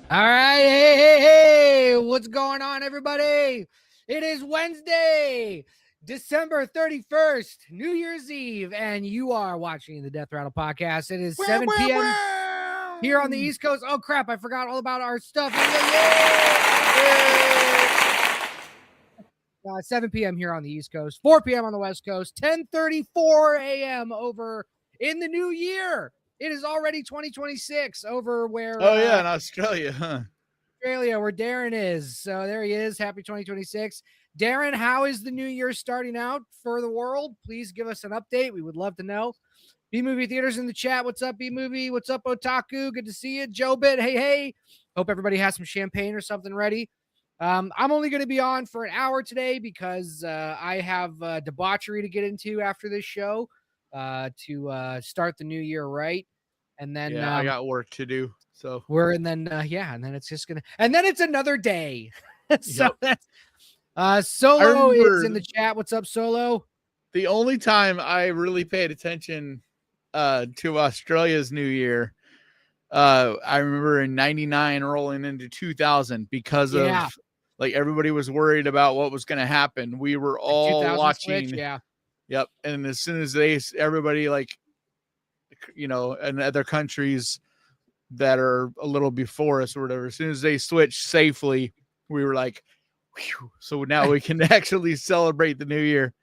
All right. Hey. What's going on, everybody? It is Wednesday, December 31st, New Year's Eve, and you are watching the Death Rattle podcast. It is 7 p.m. here on the East Coast. Oh, crap. I forgot all about our stuff. 7 p.m. here on the East Coast, 4 p.m. on the West Coast, 10:34 a.m. over in the new year. It is already 2026 over where. Oh, yeah, in Australia, huh? Australia, where Darren is. So there he is. Happy 2026. Darren, how is the new year starting out for the world? Please give us an update. We would love to know. B-Movie Theaters in the chat. What's up, B-Movie? What's up, Otaku? Good to see you. Joe Bit, hey. Hope everybody has some champagne or something ready. I'm only going to be on for an hour today because I have debauchery to get into after this show to start the new year right. And then I got work to do. So and then it's just gonna, and then it's another day. So that's Solo is in the chat. What's up, Solo? The only time I really paid attention to Australia's New Year, I remember in '99 rolling into 2000 because of like everybody was worried about what was going to happen. We were all watching. Switch, Yep. And as soon as everybody like, in other countries that are a little before us or whatever, as soon as they switched safely, we were like, whew, so now we can actually celebrate the new year.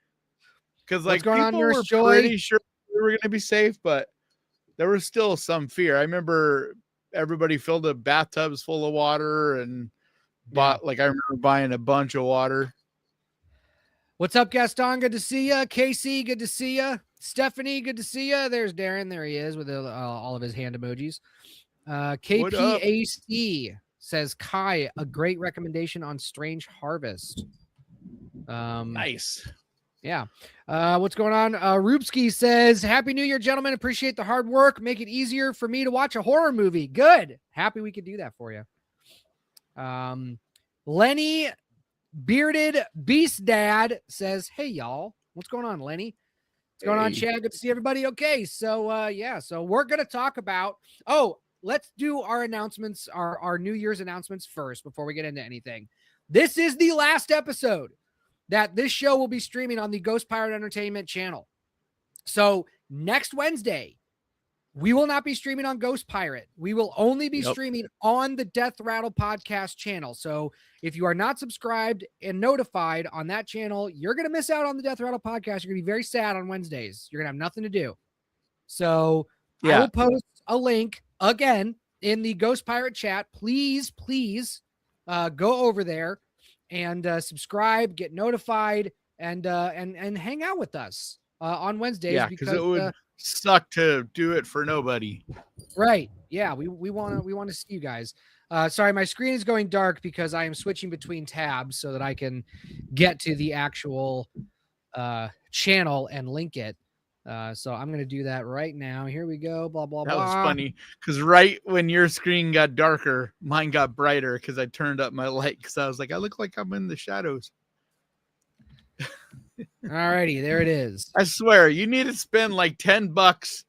Because like people were pretty sure we were going to be safe, but there was still some fear. I remember everybody filled the bathtubs full of water and I remember buying a bunch of water. What's up, Gaston? Good to see you. Casey, good to see you. Stephanie, good to see you. There's Darren. There he is with all of his hand emojis. KPAC says, Kai, a great recommendation on Strange Harvest. Nice. Yeah. What's going on? Rubsky says, Happy New Year, gentlemen. Appreciate the hard work. Make it easier for me to watch a horror movie. Good. Happy we could do that for you. Lenny Bearded Beast Dad says, hey, y'all. What's going on, Lenny? What's going on, Chad? Good to see everybody. Okay. So, so we're going to talk about, let's do our announcements, our New Year's announcements first before we get into anything. This is the last episode that this show will be streaming on the Ghost Pirate Entertainment channel. So next Wednesday, we will not be streaming on Ghost Pirate. We will only be streaming on the Death Rattle podcast channel. So if you are not subscribed and notified on that channel, you're going to miss out on the Death Rattle podcast. You're going to be very sad on Wednesdays. You're going to have nothing to do. So I will post a link again in the Ghost Pirate chat. Please go over there and subscribe, get notified, and hang out with us on Wednesdays. Yeah, because it would suck to do it for nobody. Right. Yeah, we want to see you guys. Sorry, my screen is going dark because I am switching between tabs so that I can get to the actual channel and link it. So I'm going to do that right now. Here we go. Blah, blah, blah. That was funny because right when your screen got darker, mine got brighter because I turned up my light because I was like, I look like I'm in the shadows. All righty. There it is. I swear you need to spend like $10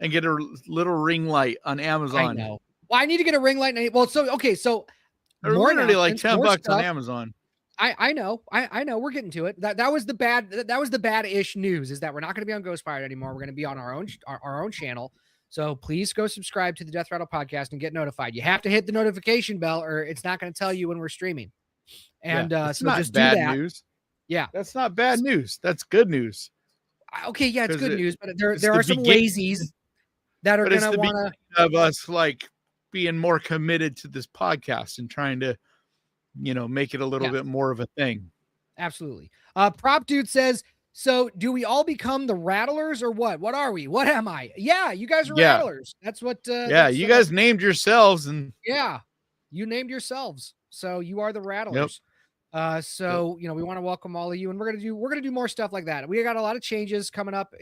and get a little ring light on Amazon. I know. Well, I need to get a ring light. Well, so they're literally like $10 on Amazon. I know. We're getting to it. That was the bad-ish news, is that we're not going to be on Ghost Pirate anymore. We're going to be on our own channel. So please go subscribe to the Death Rattle podcast and get notified. You have to hit the notification bell or it's not going to tell you when we're streaming. And so just do that. News. Yeah. That's not bad news. That's good news. Okay, yeah, it's good news, but there are some lazies that are going to want to of us like being more committed to this podcast and trying to make it a little bit more of a thing. Absolutely. Prop Dude says, so do we all become the Rattlers or what? What are we? What am I? Yeah, you guys are Rattlers. That's what. You guys named yourselves, and you named yourselves, so you are the Rattlers. So we want to welcome all of you, and we're gonna do more stuff like that. We got a lot of changes coming up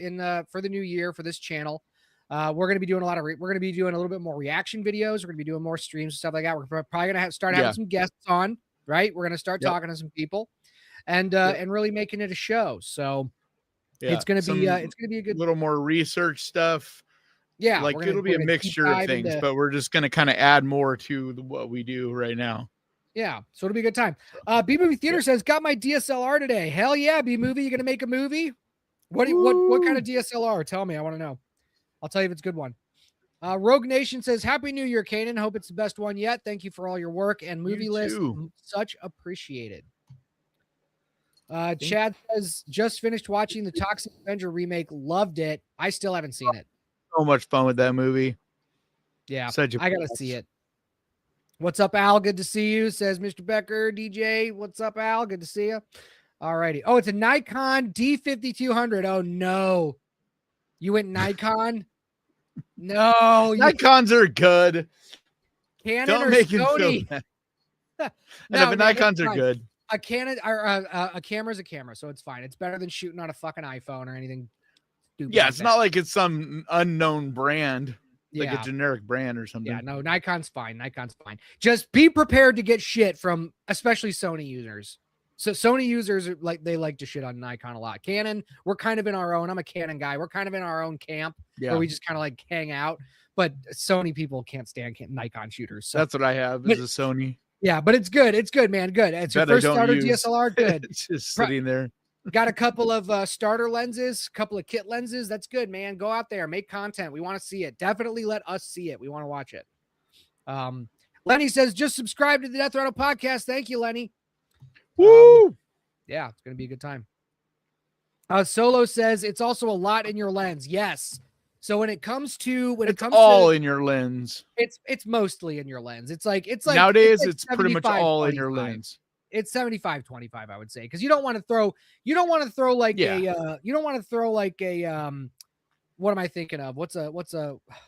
for the new year for this channel. We're going to be doing we're going to be doing a little bit more reaction videos. We're going to be doing more streams and stuff like that. We're probably going to start having some guests on, right? We're going to start talking to some people and really making it a show. So it's going to be a good little more research stuff. Yeah, like it'll be a mixture of things, but we're just going to kind of add more to what we do right now. Yeah, so it'll be a good time. B Movie Theater says, got my DSLR today. Hell yeah, B Movie, you gonna make a movie? What kind of DSLR? Tell me, I want to know. I'll tell you if it's a good one. Rogue Nation says, Happy New Year, Kanan. Hope it's the best one yet. Thank you for all your work and movie list. Such appreciated. Chad says, just finished watching the Toxic Avenger remake. Loved it. I still haven't seen it. So much fun with that movie. Yeah, I gotta see it. What's up, Al? Good to see you, says Mr. Becker. DJ, what's up, Al? Good to see you. All righty. Oh, it's a Nikon D5200. Oh, no. You went Nikon? No. Nikons are good. Canon Don't or make Sony? it so no, but Nikons are good. A Canon or a camera's a camera, so it's fine. It's better than shooting on a fucking iPhone or anything stupid. Yeah, it's not like it's some unknown brand. Like a generic brand or something. Yeah, no, Nikon's fine. Nikon's fine. Just be prepared to get shit from especially Sony users. So Sony users are they like to shit on Nikon a lot. Canon, we're kind of in our own. I'm a Canon guy. We're kind of in our own camp where we just kind of like hang out. But Sony people can't stand Nikon shooters. So that's what I have is a Sony. Yeah, but it's good. It's good, man. Good. It's your first starter DSLR. Good. It's just sitting there. Got a couple of starter lenses, a couple of kit lenses. That's good, man. Go out there, make content. We want to see it. Definitely let us see it. We want to watch it. Lenny says, just subscribe to the Death Rattle podcast. Thank you, Lenny. Woo! Yeah, it's going to be a good time. Solo says, it's also a lot in your lens. Yes. So when it comes to in your lens. It's mostly in your lens. It's like nowadays it's pretty much all in your lens. It's 75-25, I would say, because you don't want to throw like what am I thinking of? What's a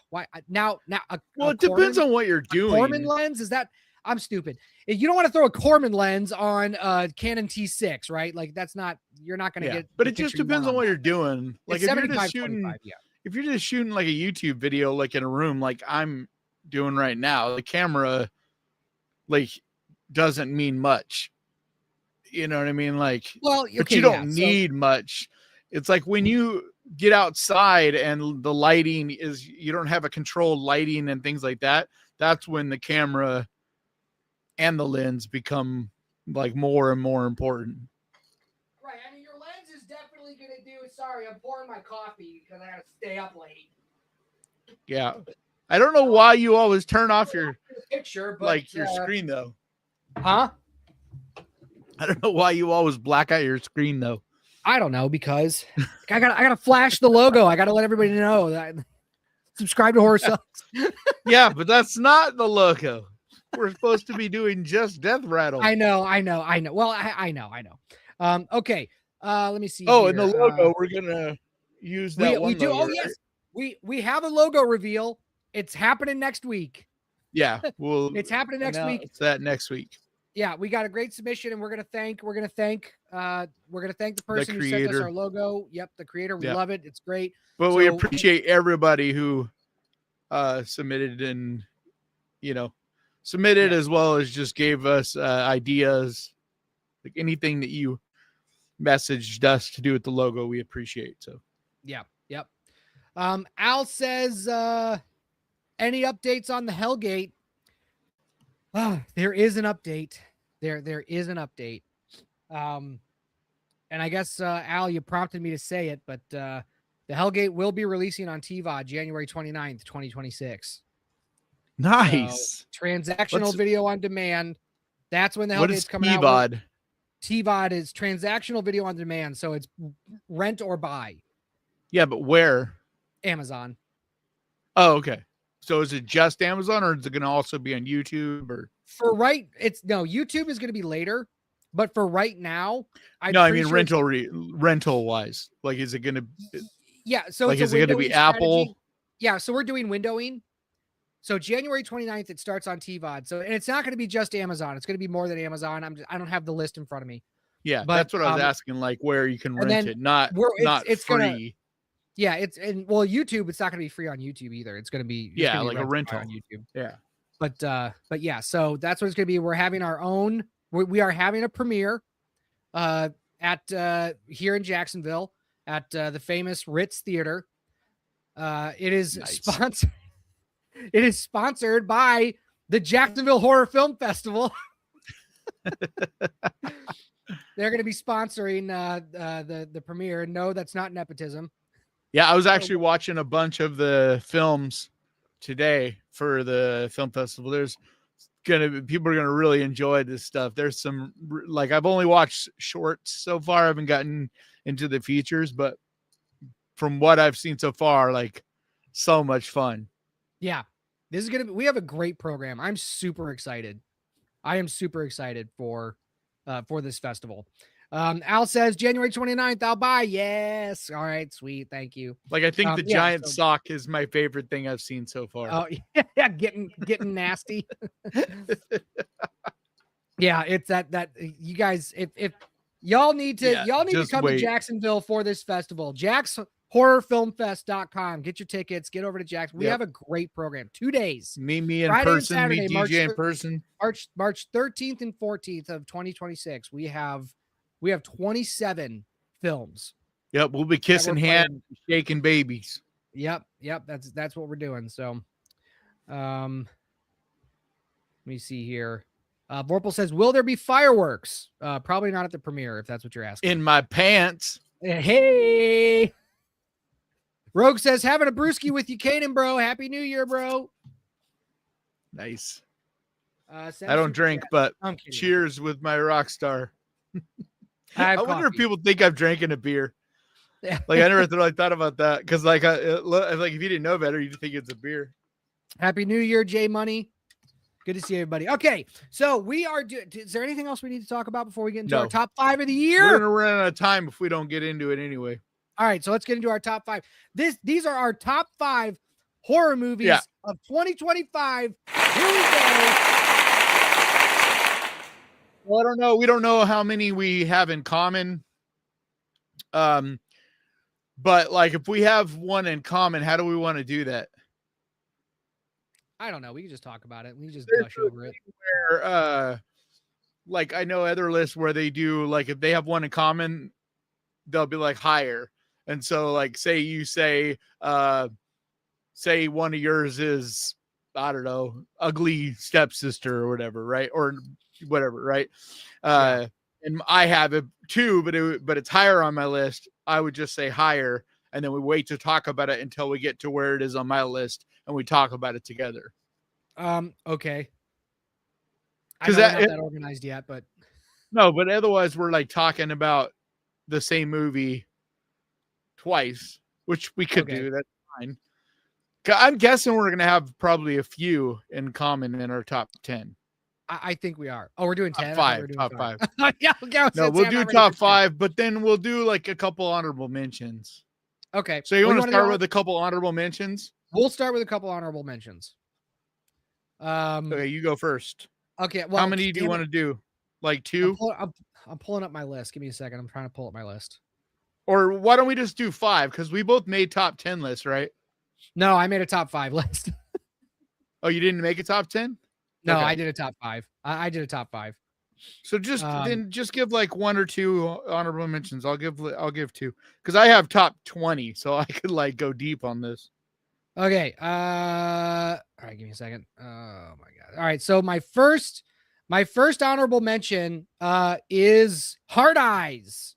why now? Well, it depends on what you're doing. Corman lens, is that? I'm stupid. You don't want to throw a Corman lens on Canon T6, right? Like you're not going to get. But it just depends on what you're doing. Like if you're just shooting, if you're just shooting like a YouTube video, like in a room, like I'm doing right now, the camera, like, doesn't mean much. You know what I mean? Like, well, okay, but you don't need much. It's like when you get outside and the lighting is, you don't have a controlled lighting and things like that. That's when the camera and the lens become like more and more important. Right. I mean, your lens is definitely going to do. Sorry, I'm pouring my coffee because I got to stay up late. Yeah. I don't know why you always turn off your picture, but, like your screen though. Huh? I don't know why you always black out your screen though. I don't know, because I gotta flash the logo. I gotta let everybody know that subscribe to Horror Sucks. Yeah, but that's not the logo. We're supposed to be doing just Death Rattle. I know. Well, I know. Okay. Let me see. Oh, and the logo, we're gonna use that one. We do. Logo, oh, yes. We have a logo reveal. It's happening next week. Yeah, it's happening next week. It's that next week. Yeah, we got a great submission, and we're gonna thank the person who sent us our logo. Yep, the creator. We love it. It's great. But we appreciate everybody who submitted and as well as just gave us ideas, like anything that you messaged us to do with the logo. We appreciate. So yep. Al says, any updates on the Hellgate? There is an update. There is an update. And I guess, Al, you prompted me to say it, but the Hellgate will be releasing on TVOD January 29th, 2026. Nice. So, transactional video on demand. That's when the Hellgate's coming out. TVOD? TVOD is transactional video on demand. So it's rent or buy. Yeah, but where? Amazon. Oh, okay. So is it just Amazon, or is it going to also be on YouTube? Or YouTube is going to be later, but for right now, I mean rental wise. Like, is it going to? Yeah. So like, is it going to be Apple? Yeah. So we're doing windowing. So January 29th, it starts on TVOD. So, and it's not going to be just Amazon. It's going to be more than Amazon. I don't have the list in front of me. Yeah, but that's what I was asking. Like, where you can rent it, not free. YouTube, it's not going to be free on YouTube either. It's going to be like a rental on YouTube. Yeah, but yeah, so that's what it's going to be. We're having our own. We are having a premiere, at here in Jacksonville at the famous Ritz Theater. It is Nice. sponsored. It is sponsored by the Jacksonville Horror Film Festival. They're going to be sponsoring the premiere. No, that's not nepotism. Yeah, I was actually watching a bunch of the films today for the film festival. There's people are gonna really enjoy this stuff. There's some like I've only watched shorts so far. I haven't gotten into the features, but from what I've seen so far, like so much fun. Yeah, this is gonna be. We have a great program. I'm super excited. I am super excited for this festival. Al says January 29th, I'll buy. Yes. All right, sweet. Thank you. Like I think the giant sock is my favorite thing I've seen so far. Oh yeah, getting nasty. Yeah, it's that you guys, if y'all need to come to Jacksonville for this festival. JacksHorrorFilmFest.com. Get your tickets. Get over to Jackson. We have a great program. 2 days. Meet me in Friday person. Saturday, Meet DJ in person. March 13th and 14th of 2026. We have 27 films. Yep, we'll be kissing hands, shaking babies. Yep, that's what we're doing. So, let me see here. Vorpal says, "Will there be fireworks?" Probably not at the premiere, if that's what you're asking. In my pants. Hey. Rogue says, "Having a brewski with you, Kanan, bro. Happy New Year, bro." Nice. I don't drink, but cheers with my rock star. I wonder if people think I've drank in a beer. Yeah. Like I never thought about that because like if you didn't know better, you'd think it's a beer. Happy New Year, J Money. Good to see everybody. Okay, so we are. Is there anything else we need to talk about before we get into our top 5 of the year? We're gonna run out of time if we don't get into it anyway. All right, so let's get into our top 5. These are our top 5 horror movies of 2025. Here we go. Well, I don't know. We don't know how many we have in common. But like if we have one in common, how do we want to do that? I don't know. We can just talk about it. We can just gush over it. Where, like I know other lists where they do like if they have one in common, they'll be like higher. And so like say you say one of yours is I don't know, ugly stepsister or whatever, right? Or whatever, right? And I have it too, but it's higher on my list. I would just say higher, and then we wait to talk about it until we get to where it is on my list, and we talk about it together. Okay. Because I'm not that organized yet, but no, but otherwise we're like talking about the same movie twice, which we could do. That's fine. I'm guessing we're gonna have probably a few in common in our top 10. I think we are. Oh, we're doing 10. Top five. Yeah, no, we'll do top 5, but then we'll do like a couple honorable mentions. Okay. So you want to start with a couple honorable mentions? We'll start with a couple honorable mentions. Okay, you go first. Okay. Well, how many do you want to do? Like 2? I'm pulling up my list. Give me a second. I'm trying to pull up my list. Or why don't we just do 5? Because we both made top 10 lists, right? No, I made a top 5 list. Oh, you didn't make a top 10? No, okay. I did a top 5. I did a top 5. So just give like 1 or 2 honorable mentions. I'll give 2 because I have top 20, so I could like go deep on this. Okay. All right, give me a second. Oh my god. All right. So my first honorable mention is Hard Eyes.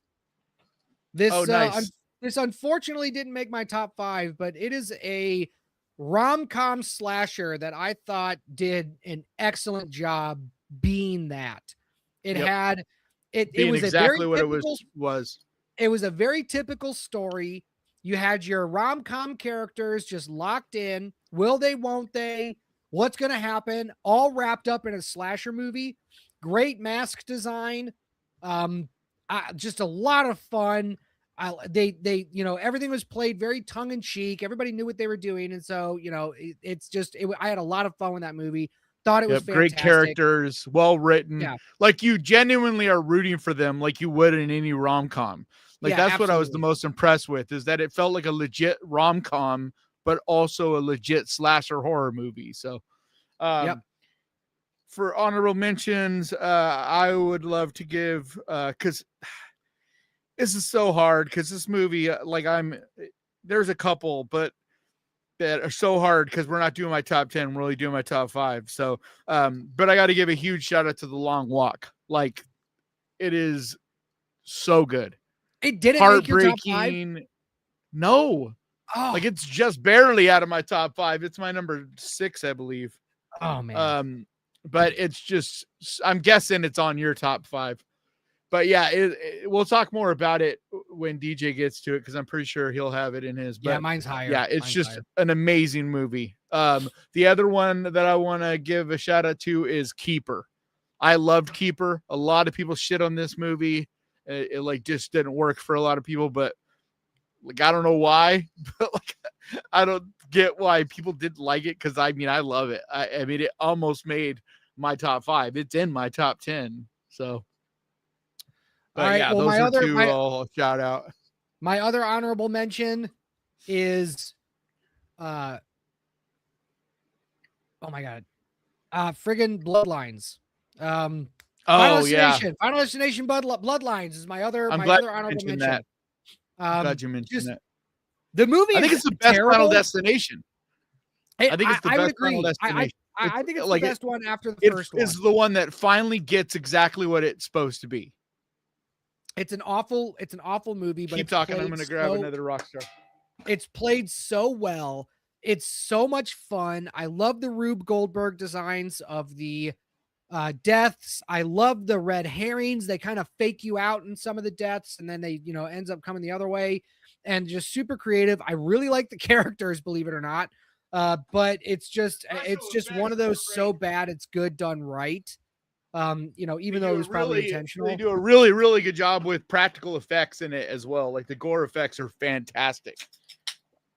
This nice. This unfortunately didn't make my top 5, but it is a rom-com slasher that I thought did an excellent job being that. It had it was exactly what typical, it was. It was a very typical story. You had your rom-com characters just locked in. Will they, won't they? What's going to happen? All wrapped up in a slasher movie. Great mask design. Just a lot of fun. They everything was played very tongue in cheek. Everybody knew what they were doing. And so, I had a lot of fun with that movie. Thought it was fantastic. Great characters, well written. Yeah. Like you genuinely are rooting for them like you would in any rom-com. Like that's absolutely what I was the most impressed with, is that it felt like a legit rom-com, but also a legit slasher horror movie. So for honorable mentions, I would love to give because this is so hard because this movie, there's a couple, but that are so hard because we're not doing my top 10. We're only doing my top 5. So, but I got to give a huge shout out to The Long Walk. Like, it is so good. It didn't make your top 5? Heartbreaking. No. Oh. Like, it's just barely out of my top 5. It's my number 6, I believe. Oh, man. But it's just, I'm guessing it's on your top 5. But yeah, we'll talk more about it when DJ gets to it because I'm pretty sure he'll have it in his. But yeah, mine's higher. Yeah, it's mine's just higher. an amazing movie. The other one that I want to give a shout out to is Keeper. I loved Keeper. A lot of people shit on this movie. It like just didn't work for a lot of people, but like I don't know why, but like I don't get why people didn't like it because I mean I love it. I mean it almost made my top 5. It's in my top 10. So. But all right, yeah, well, those are two I'll shout out. My other honorable mention is oh my god. Friggin' Bloodlines. Final Destination Bloodlines is my other honorable mention. That. I'm glad you mentioned that. The movie I think it's the best terrible. Final Destination. I think it's the best Final Destination. I think it's like the best one after the first one. It's the one that finally gets exactly what it's supposed to be. It's an awful movie. But keep talking. I'm going to grab another Rockstar. It's played so well. It's so much fun. I love the Rube Goldberg designs of the deaths. I love the red herrings. They kind of fake you out in some of the deaths, and then they, ends up coming the other way. And just super creative. I really like the characters, believe it or not. But it's just one of those so bad it's good done right. Even though it was probably intentional. They do a really, really good job with practical effects in it as well. Like the gore effects are fantastic.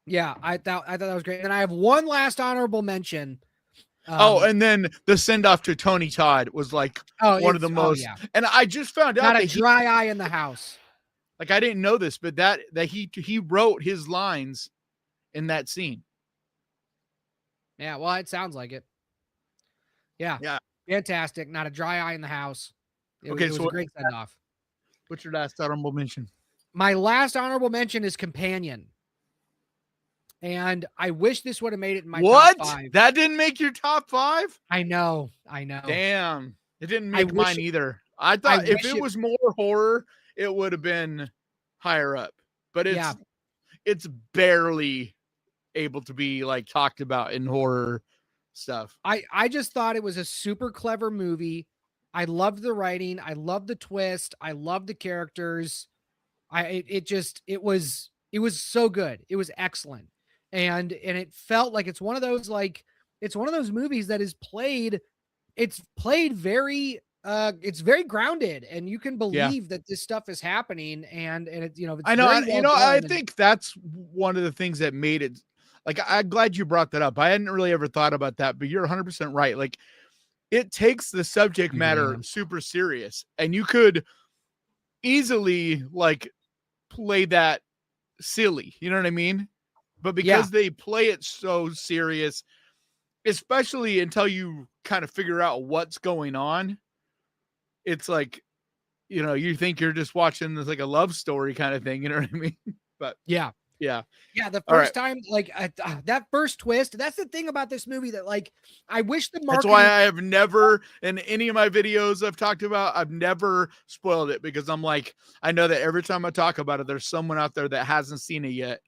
Yeah, I thought that was great. And I have one last honorable mention. And then the send off to Tony Todd was like one of the most. Yeah. And I just found out that a dry eye in the house. Like I didn't know this, but that he wrote his lines in that scene. Yeah, well, it sounds like it. Yeah. Fantastic. Not a dry eye in the house. It was a great send off. What's your last honorable mention? My last honorable mention is Companion. And I wish this would have made it in my top 5. That didn't make your top 5? I know. Damn. It didn't make mine either. I thought if it was more horror, it would have been higher up. But it's barely able to be like talked about in horror stuff. I just thought it was a super clever movie. I loved the writing. I loved the twist. I loved the characters. It was so good. It was excellent. And it felt like it's one of those movies that is played. It's played very it's very grounded, and you can believe that this stuff is happening. And it's it's I know. I think that's one of the things that made it. Like, I'm glad you brought that up. I hadn't really ever thought about that, but you're 100% right. Like, it takes the subject matter super serious, and you could easily like play that silly. You know what I mean? But because they play it so serious, especially until you kind of figure out what's going on, it's like, you think you're just watching this like a love story kind of thing. You know what I mean? But yeah. The first time, like that first twist, that's the thing about this movie that like, I wish the marketing. That's why I have never, in any of my videos I've talked about, I've never spoiled it because I'm like, I know that every time I talk about it, there's someone out there that hasn't seen it yet.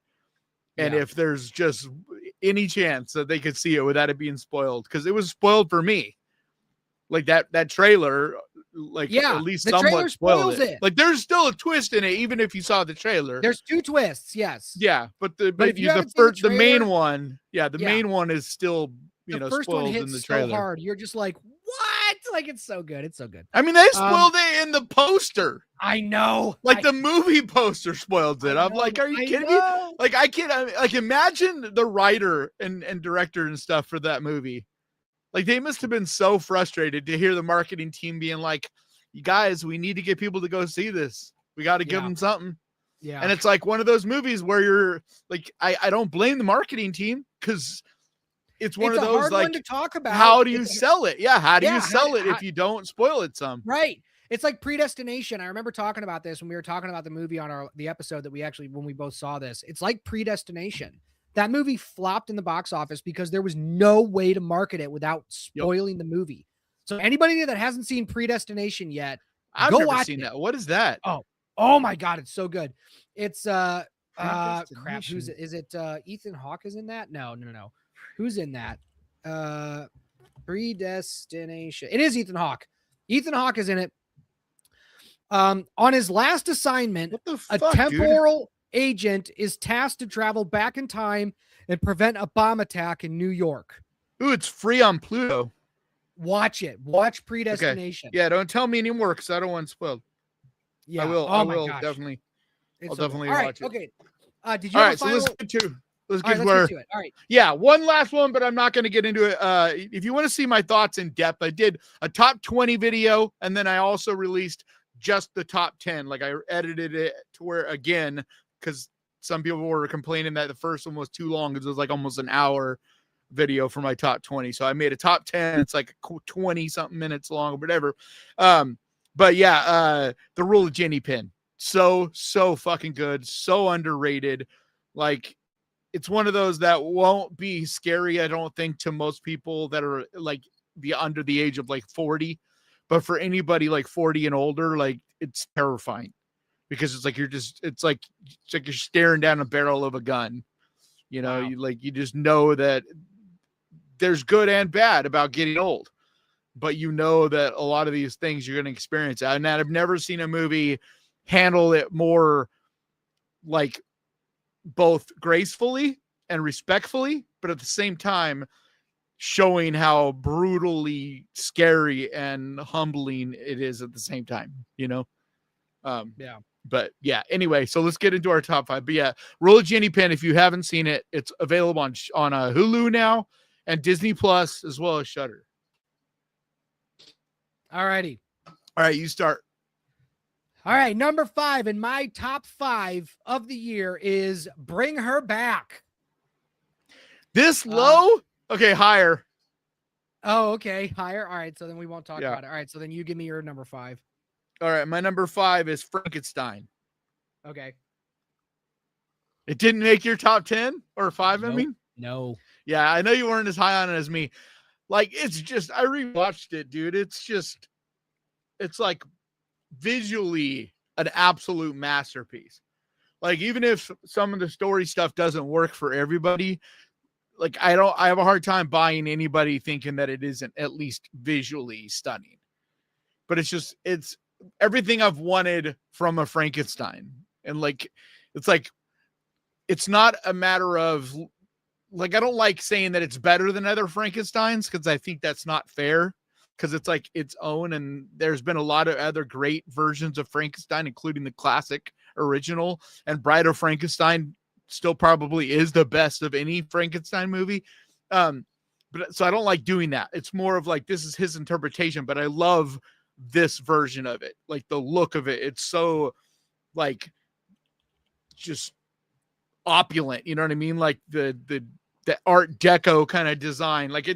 And if there's just any chance that they could see it without it being spoiled, because it was spoiled for me. Like that trailer, like at least somewhat spoiled it. Like there's still a twist in it, even if you saw the trailer. There's 2 twists, yes. Yeah, but the main one, the main one is still the first spoiled one hits in the trailer. So hard, you're just like, what? Like it's so good. It's so good. I mean, they spoiled it in the poster. I know. Like the movie poster spoils it. I'm like, are you kidding me? Like I can't. Like imagine the writer and director and stuff for that movie. Like they must have been so frustrated to hear the marketing team being like, "You guys, we need to get people to go see this. We got to give them something." Yeah. And it's like one of those movies where you're like, I don't blame the marketing team because it's one of those hard like one to talk about. How do you sell it? Yeah, how do you sell it if you don't spoil it some? Right. It's like Predestination. I remember talking about this when we were talking about the movie on the episode that we actually when we both saw this. It's like Predestination. That movie flopped in the box office because there was no way to market it without spoiling the movie. So anybody that hasn't seen Predestination yet, I've go never watch seen it. that. What is that? Oh my God, it's so good. It's crap. Predestination. Who's it? Is it Ethan Hawke is in that? No. Who's in that? Predestination. It is Ethan Hawke. Ethan Hawke is in it. On his last assignment, What the a fuck, temporal agent is tasked to travel back in time and prevent a bomb attack in New York. Ooh, it's free on Pluto. Watch it. Watch Predestination. Okay. Yeah, don't tell me anymore because I don't want spoiled. Yeah. I will. Oh I my will gosh. definitely. It's I'll so definitely good. All right. watch it. Okay. Did you All have right, a final? so let's get to Let's get to it. All right. Yeah, one last one, but I'm not going to get into it. If you want to see my thoughts in depth, I did a top 20 video, and then I also released just the top 10. Like I edited it to where, again, because some people were complaining that the first one was too long because it was like almost an hour video for my top 20. So I made a top 10. It's like 20 something minutes long or whatever. But yeah, the Rule of Jenny pin. So fucking good. So underrated. Like, it's one of those that won't be scary, I don't think, to most people that are like under the age of like 40. But for anybody like 40 and older, like it's terrifying because it's like it's like you're staring down a barrel of a gun. You know, Wow. you just know that there's good and bad about getting old. But you know that a lot of these things you're going to experience. And I've never seen a movie handle it more like both gracefully and respectfully, but at the same time showing how brutally scary and humbling it is at the same time, you know? Yeah. But yeah, anyway, so let's get into our top 5. But yeah, Roll of Jenny Pen, if you haven't seen it, it's available on Hulu now and Disney Plus as well as Shudder. All righty. All right, you start. All right, number 5 in my top 5 of the year is Bring Her Back. This low? Okay, higher. Oh, okay, higher. All right, so then we won't talk about it. All right, so then you give me your number 5. All right, my number 5 is Frankenstein. Okay. It didn't make your top 10 or 5, Nope. I mean? No. Yeah, I know you weren't as high on it as me. Like, it's just, I rewatched it, dude. It's like visually an absolute masterpiece. Like, even if some of the story stuff doesn't work for everybody, like I have a hard time buying anybody thinking that it isn't at least visually stunning. But it's everything I've wanted from a Frankenstein. And like, it's not a matter of like, I don't like saying that it's better than other Frankensteins because I think that's not fair. Because it's like its own, and there's been a lot of other great versions of Frankenstein, including the classic original, and Bride of Frankenstein still probably is the best of any Frankenstein movie. But so I don't like doing that. It's more of like, this is his interpretation, but I love this version of it. Like the look of it. It's so like just opulent. You know what I mean? Like the Art Deco kind of design. Like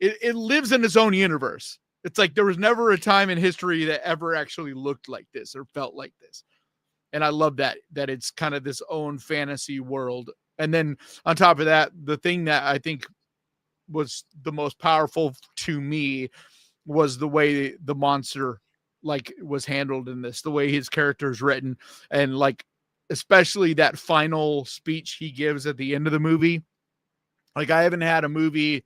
it lives in its own universe. It's like there was never a time in history that ever actually looked like this or felt like this. And I love that it's kind of this own fantasy world. And then on top of that, the thing that I think was the most powerful to me was the way the monster like was handled in this, the way his character is written, and like especially that final speech he gives at the end of the movie. Like I haven't had a movie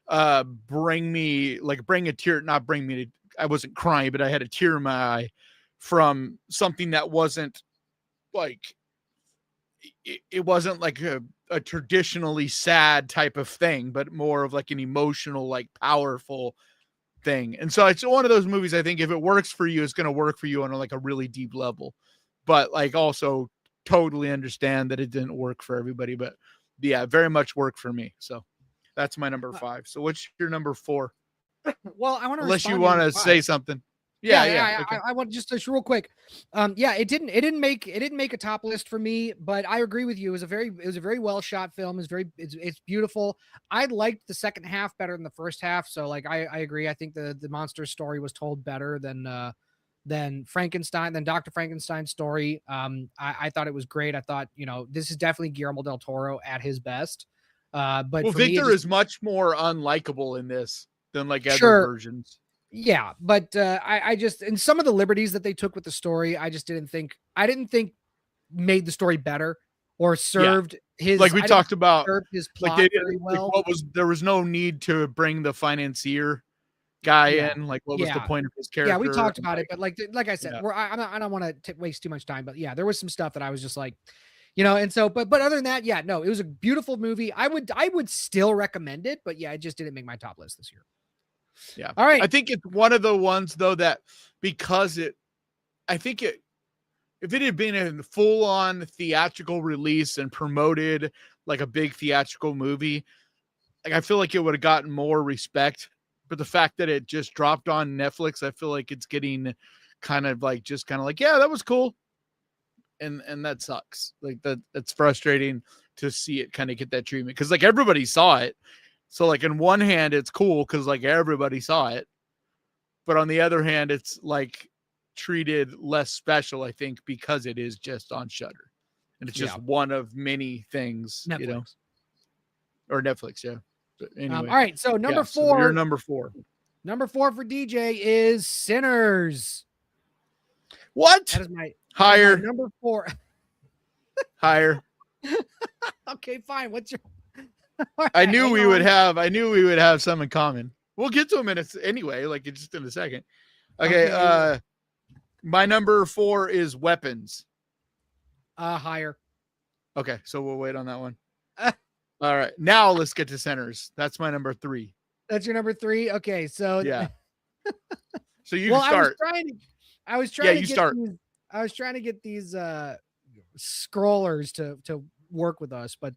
bring a tear, not bring me to, I wasn't crying, but I had a tear in my eye from something that wasn't like, it wasn't like a traditionally sad type of thing, but more of like an emotional, like powerful thing. And so it's one of those movies, I think if it works for you, it's going to work for you on like a really deep level, but like also totally understand that it didn't work for everybody, but yeah, very much worked for me. So that's my number 5. So what's your number 4? Well, I want to, unless you want to say something. Yeah. Okay. I want just real quick. It didn't make a top list for me, but I agree with you. It was a very well shot film. It's beautiful. I liked the second half better than the first half. So like, I agree. I think the monster story was told better than than Dr. Frankenstein's story. I thought it was great. I thought, this is definitely Guillermo del Toro at his best. But for Victor me, is much more unlikable in this than like other sure, versions. yeah, but I just, and some of the liberties that they took with the story, I didn't think made the story better or served his, like we talked about, served his like plot very well. there was no need to bring the financier guy Yeah. in. Like, what was the point of his character? Yeah, we talked about it, but like I said, Yeah. I don't want to waste too much time, but yeah, there was some stuff that I was just like, and so, but other than that, yeah, no, it was a beautiful movie. I would still recommend it, but yeah, it just didn't make my top list this year. Yeah. All right. I think it's one of the ones though that because if it had been a full on theatrical release and promoted like a big theatrical movie, like I feel like it would have gotten more respect. But the fact that it just dropped on Netflix, I feel like it's getting kind of like, yeah, that was cool. And that sucks. Like it's frustrating to see it kind of get that treatment. Cause like everybody saw it. So like in one hand, it's cool because like everybody saw it. But on the other hand, it's like treated less special, I think, because it is just on Shudder. And it's just one of many things, Netflix. Or Netflix, yeah. But anyway. All right, so number 4. So you're number 4. Number 4 for DJ is Sinners. What? That is my higher. Number 4. Higher. Okay, fine. What's your? I knew we would have some in common. We'll get to them anyway, like just in a second. Okay. My number 4 is Weapons. Higher. Okay, so we'll wait on that one. All right, now let's get to Sinners. That's my number 3. That's your number 3. Okay, so yeah. So you can start. I was trying to get these scrollers to work with us, but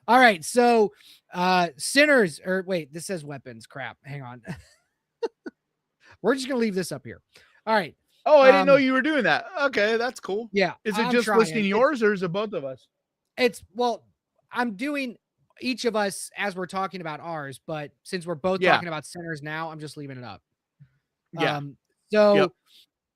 all right. So Sinners, or wait, this says Weapons. Crap. Hang on. We're just gonna leave this up here. All right. Oh, I didn't know you were doing that. Okay, that's cool. Yeah. Is it just listing yours or is it both of us? I'm doing each of us as we're talking about ours, but since we're both talking about Sinners now, I'm just leaving it up. Yeah.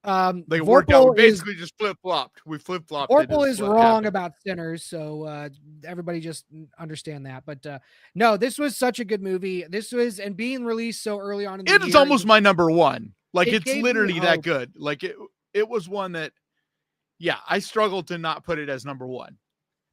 Like worked out. We basically just flip-flopped. We flip-flopped. Vorpal is wrong about Sinners, so everybody just understand that. But no, this was such a good movie. And being released so early on in the year. It's almost my number 1. Like it's literally that good. Like it was one that, I struggled to not put it as number 1.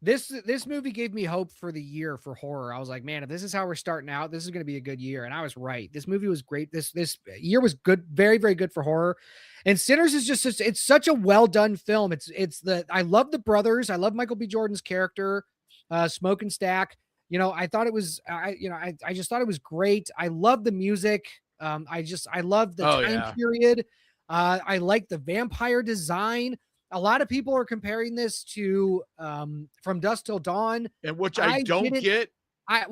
This movie gave me hope for the year for horror. I was like, man, if this is how we're starting out, this is going to be a good year. And I was right. This movie was great. This year was good, very, very good for horror. And Sinners is it's such a well done film. I love the brothers. I love Michael B. Jordan's character, Smoke and Stack. I thought it was, I just thought it was great. I love the music. I love the time period. I like the vampire design. A lot of people are comparing this to From Dusk Till Dawn, and which I don't get. I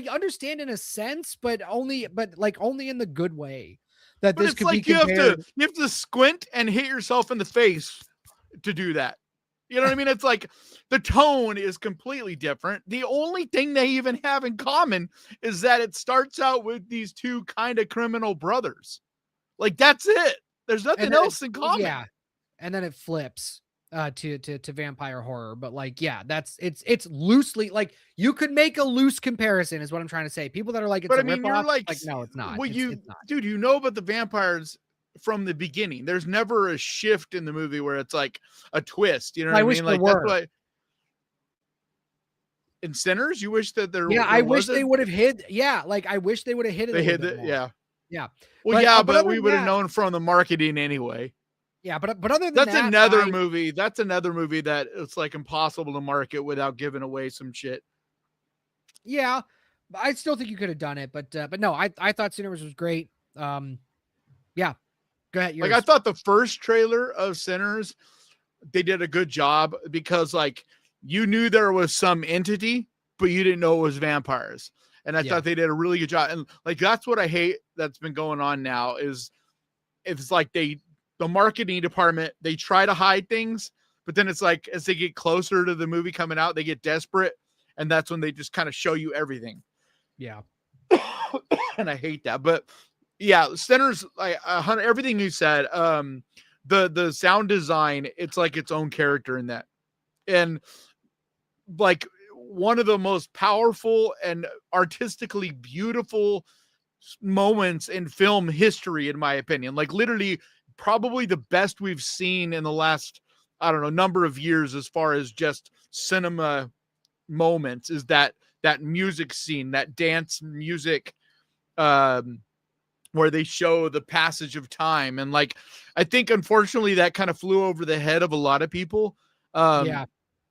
understand in a sense, but only in the good way. That this could be compared. You have to squint and hit yourself in the face to do that. You know what I mean? It's like the tone is completely different. The only thing they even have in common is that it starts out with these two kind of criminal brothers. Like that's it. There's nothing else in common. Yeah. And then it flips to vampire horror. But it's loosely, like you could make a loose comparison is what I'm trying to say. People that are like, it's a ripoff, like no, it's not. Well, it's not. Dude, about the vampires from the beginning. There's never a shift in the movie where it's like a twist. You know what I mean? Like that's why in Sinners, you wish that there. Yeah, I wish they would have hit. Yeah, like I wish they would have hit it. They hit it. Yeah. Yeah. Well, but we would have known from the marketing anyway. Yeah, but other than that's another movie. That's another movie that it's like impossible to market without giving away some shit. Yeah, I still think you could have done it, but no, I thought Sinners was great. Yeah, go ahead. Like I thought the first trailer of Sinners, they did a good job because like you knew there was some entity, but you didn't know it was vampires, and I thought they did a really good job. And like that's what I hate that's been going on now is it's like the marketing department, they try to hide things, but then it's like as they get closer to the movie coming out, they get desperate, and that's when they just kind of show you everything. Yeah. And I hate that. But Yeah, Sinners, everything you said. The sound design, it's like its own character in that, and like one of the most powerful and artistically beautiful moments in film history, in my opinion. Like literally, probably the best we've seen in the last, I don't know, number of years as far as just cinema moments. Is that music scene, that dance music, where they show the passage of time, and like I think unfortunately that kind of flew over the head of a lot of people. Yeah.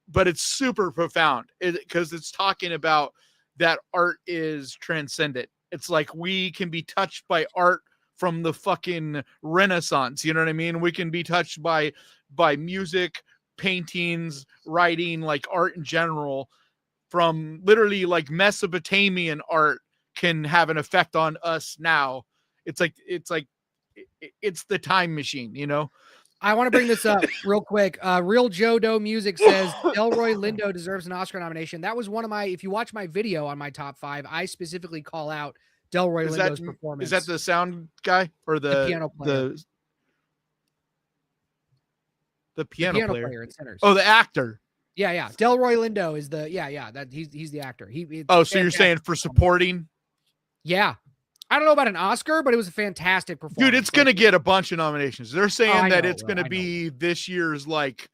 But it's super profound because it's talking about that art is transcendent. It's like we can be touched by art from the fucking Renaissance. You know what I mean? We can be touched by music, paintings, writing, like art in general, from literally like Mesopotamian art can have an effect on us now. It's like it's the time machine, you know? I want to bring this up real quick. Real Joe Doe Music says Delroy Lindo deserves an Oscar nomination. That was one of my, if you watch my video on my top 5, I specifically call out Delroy Lindo's performance. Is that the sound guy or the piano player? The piano player in Sinners. Oh, the actor. Yeah. Delroy Lindo is the, that he's the actor. So you're saying for supporting? Yeah. I don't know about an Oscar, but it was a fantastic performance. Dude, it's going to get a bunch of nominations. They're saying that it's going to be know. This year's like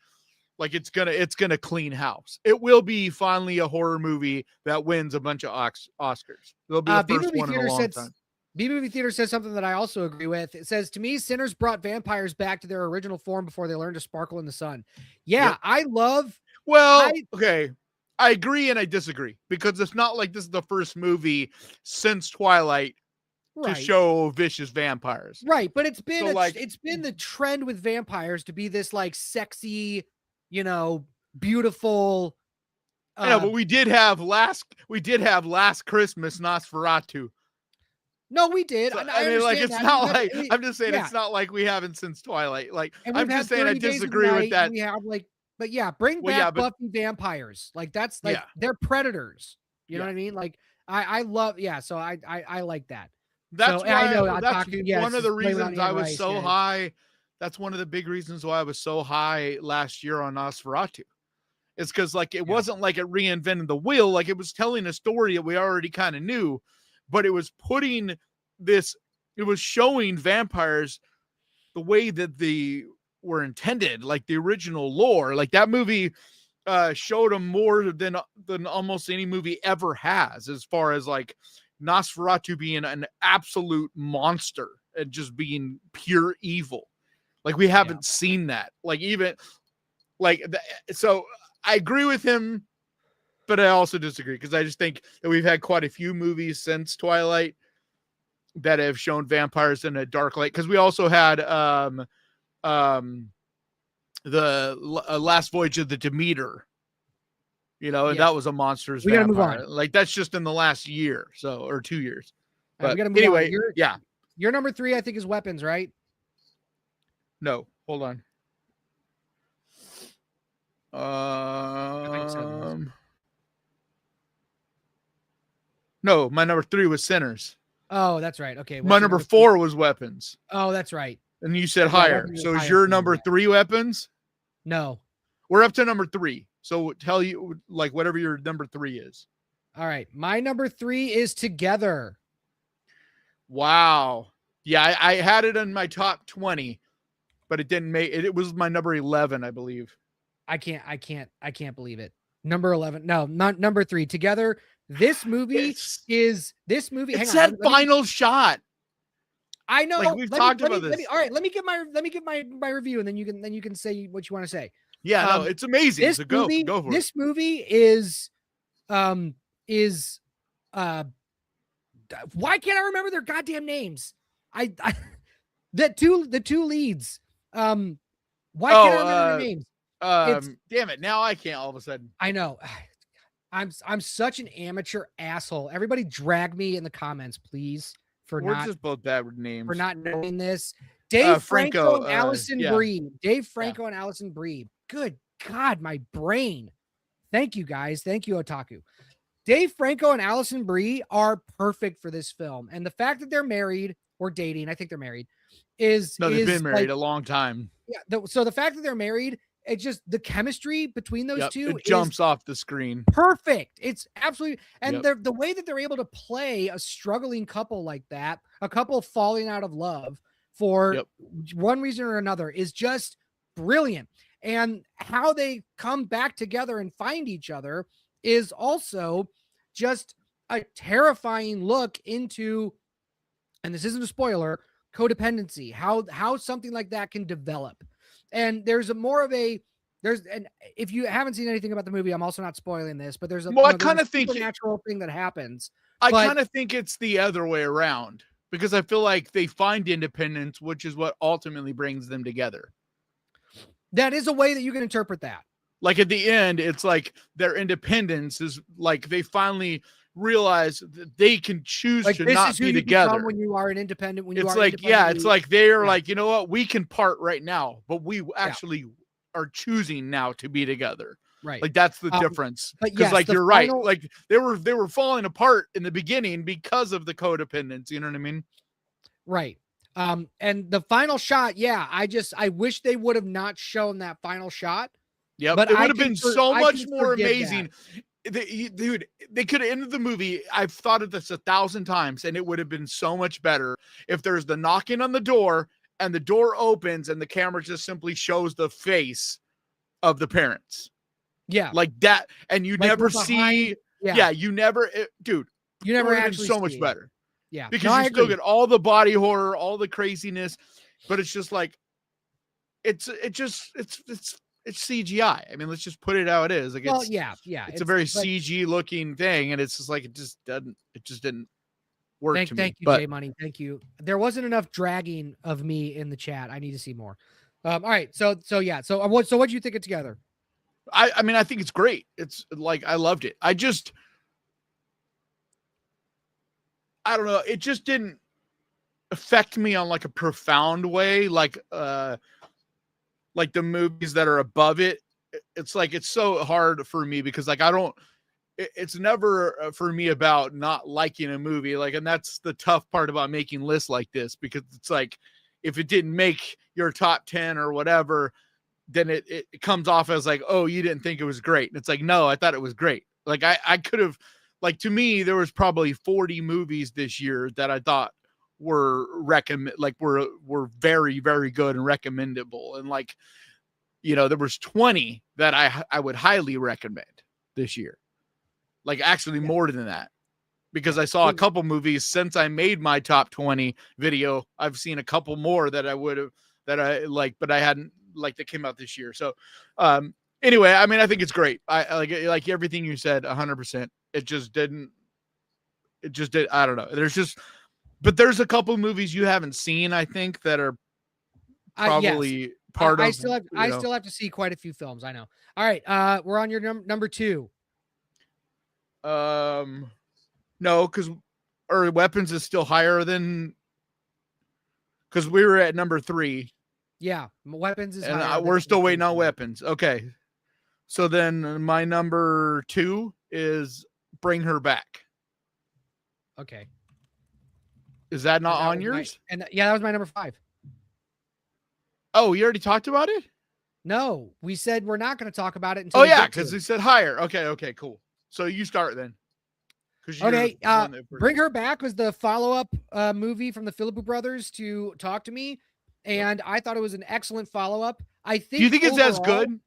it's going to clean house. It will be finally a horror movie that wins a bunch of Oscars. It'll be the first one in a long time. B-Movie Theater says something that I also agree with. It says, to me, Sinners brought vampires back to their original form before they learned to sparkle in the sun. Yeah, yep. Okay. I agree and I disagree, because it's not like this is the first movie since Twilight to show vicious vampires. Right, but it's been it's been the trend with vampires to be this like sexy, beautiful. Yeah, but we did have last Christmas Nosferatu. No, we did. So, I mean, like, it's not like I'm just saying it's not like we haven't since Twilight. Like, I'm just saying I disagree with that. We have bring back Buffy vampires. Like that's like they're predators. You know what I mean? Like I love so I like that. That's why I know that's one of the reasons I was so high. That's one of the big reasons why I was so high last year on Nosferatu. It's because like it wasn't like it reinvented the wheel, like it was telling a story that we already kind of knew, but it was it was showing vampires the way that they were intended, like the original lore. Like that movie showed them more than almost any movie ever has, as far as like Nosferatu being an absolute monster and just being pure evil. Like we haven't seen that. Like even like so I agree with him, but I also disagree, because I just think that we've had quite a few movies since Twilight that have shown vampires in a dark light. Because we also had the Last Voyage of the Demeter, and that was a monstrous vampire. Move on. Like that's just in the last year, or 2 years. But anyway, your number 3, I think, is Weapons, right? No, hold on. No, my number 3 was Sinners. Oh, that's right. Okay. My number 4 was Weapons. Oh, that's right. And you said higher. So is your number 3 Weapons? No. We're up to number 3. So tell you like whatever your number 3 is. All right. My number 3 is Together. Wow. Yeah, I had it in my top 20, but it didn't make it. It was my number 11, I believe. I can't believe it. Number 11. No, not number 3. Together. This movie It's that final shot. I know. Like we've talked about this. All right, let me give my review, and then you can say what you want to say. Yeah, no, it's amazing. So go for it. This movie is why can't I remember their goddamn names? The two leads. Why can't I remember their names? Damn it! Now I can't. All of a sudden, I know. I'm such an amateur asshole. Everybody drag me in the comments, please, we're just both bad with names for not knowing this. Dave Franco and Allison Brie. Dave Franco and Allison Brie. Good God, my brain. Thank you, guys. Thank you, Otaku. Dave Franco and Allison Brie are perfect for this film, and the fact that they're married or dating, I think they're married, No, they've been is married like, a long time. yeah. So the fact that they're married, it just the chemistry between those Yep, two it is jumps off the screen. perfect. It's absolutely, and Yep, the way that they're able to play a struggling couple like that, a couple falling out of love for yep. one reason or another, is just brilliant. And how they come back together and find each other is also just a terrifying look into, and this isn't a spoiler, codependency, how something like that can develop. And there's a more of a there's and if you haven't seen anything about the movie, I'm also not spoiling this, but there's a Well, there's a think supernatural thing that happens. I But kind of think it's the other way around because I feel like they find independence, which is what ultimately brings them together. that is a way that you can interpret that. Like at the end, it's like their independence is like they finally realize that they can choose Like, to this not is who be you become together. when you are an independent, when you It's are like, yeah, it's independently. like they're Yeah. like, you know what, we can part right now, but we Yeah. actually are choosing now to be together. Right. Like that's the difference. But Because yes, like the you're right. final, Like they were falling apart in the beginning because of the codependence. You know what I mean? right. And the final shot, yeah, I wish they would have not shown that final shot. Yep. But It would have been so I much can more forgive amazing. Dude, they could have ended the movie. I've thought of this 1,000 times, and it would have been so much better if there's the knocking on the door and the door opens and the camera just simply shows the face of the parents. Yeah. Like that. And you Like never we're behind. see. Yeah. Yeah, you never, dude, You it never would have been actually so much see it. better Yeah. because No, I you still agree. get all the body horror, all the craziness, but it's just like, it's CGI. I mean, let's just put it how it is. Like, Well, it's yeah. it's a very but CG looking thing, and it's just like it just didn't work to me. thank you, But J Money. Thank you. There wasn't enough dragging of me in the chat. I need to see more. All right. So yeah. So what do you think of Together? I mean, I think it's great. It's like I loved it. I don't know. It just didn't affect me on like a profound way, like the movies that are above it. It's like it's so hard for me because like I don't. It's never for me about not liking a movie, like, and that's the tough part about making lists like this because it's like if it didn't make your top 10 or whatever, then it comes off as like, oh, you didn't think it was great. And it's like, no, I thought it was great. Like I could have, like, to me, there was probably 40 movies this year that I thought were were very, very good and recommendable. And like, you know, there was 20 that I would highly recommend this year. Like actually more than that, because I saw a couple movies since I made my top 20 video. I've seen a couple more that I would have, that I like, but I hadn't like that came out this year. So anyway, I mean, I think it's great. I like everything you said 100%. It just did. I don't know. But there's a couple movies you haven't seen, I think, that are probably part of. I still have to see quite a few films. I know. All right. We're on your number 2. No, because our weapons is still higher than, because we were at number 3. Yeah, weapons is and higher. We're still waiting on weapons. Okay, so then my number 2 is Bring Her Back. Okay, is that not on yours? That was my number 5. Oh, you already talked about it? No, we said we're not going to talk about it until. Oh yeah, because we said higher. Okay, cool. So you start then. Okay, Bring Her Back was the follow-up movie from the Philippou brothers to Talk to Me, and I thought it was an excellent follow-up. I think. Do you think it's as good?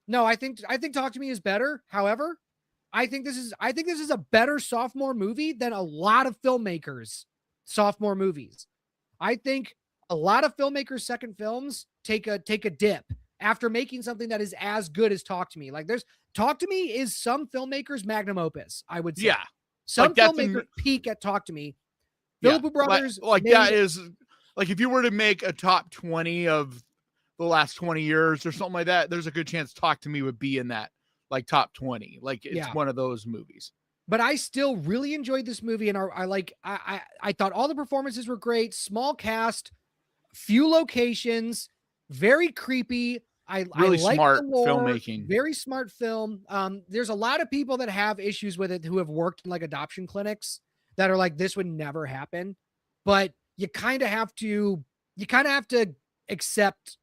No, I think Talk to Me is better. However, I think this is a better sophomore movie than a lot of filmmakers' sophomore movies. I think a lot of filmmakers' second films take a dip after making something that is as good as Talk to Me. Like Talk to Me is some filmmakers' magnum opus, I would say. Yeah. Some like filmmakers peak at Talk to Me. Philippou brothers. Like that is like if you were to make a top 20 of the last 20 years or something like that, there's a good chance Talk to Me would be in that like top 20. Like it's one of those movies. But I still really enjoyed this movie, and I thought all the performances were great. Small cast, few locations, very creepy. Really like smart the lore, filmmaking. Very smart film. There's a lot of people that have issues with it who have worked in like adoption clinics that are like, this would never happen. But you kind of have to accept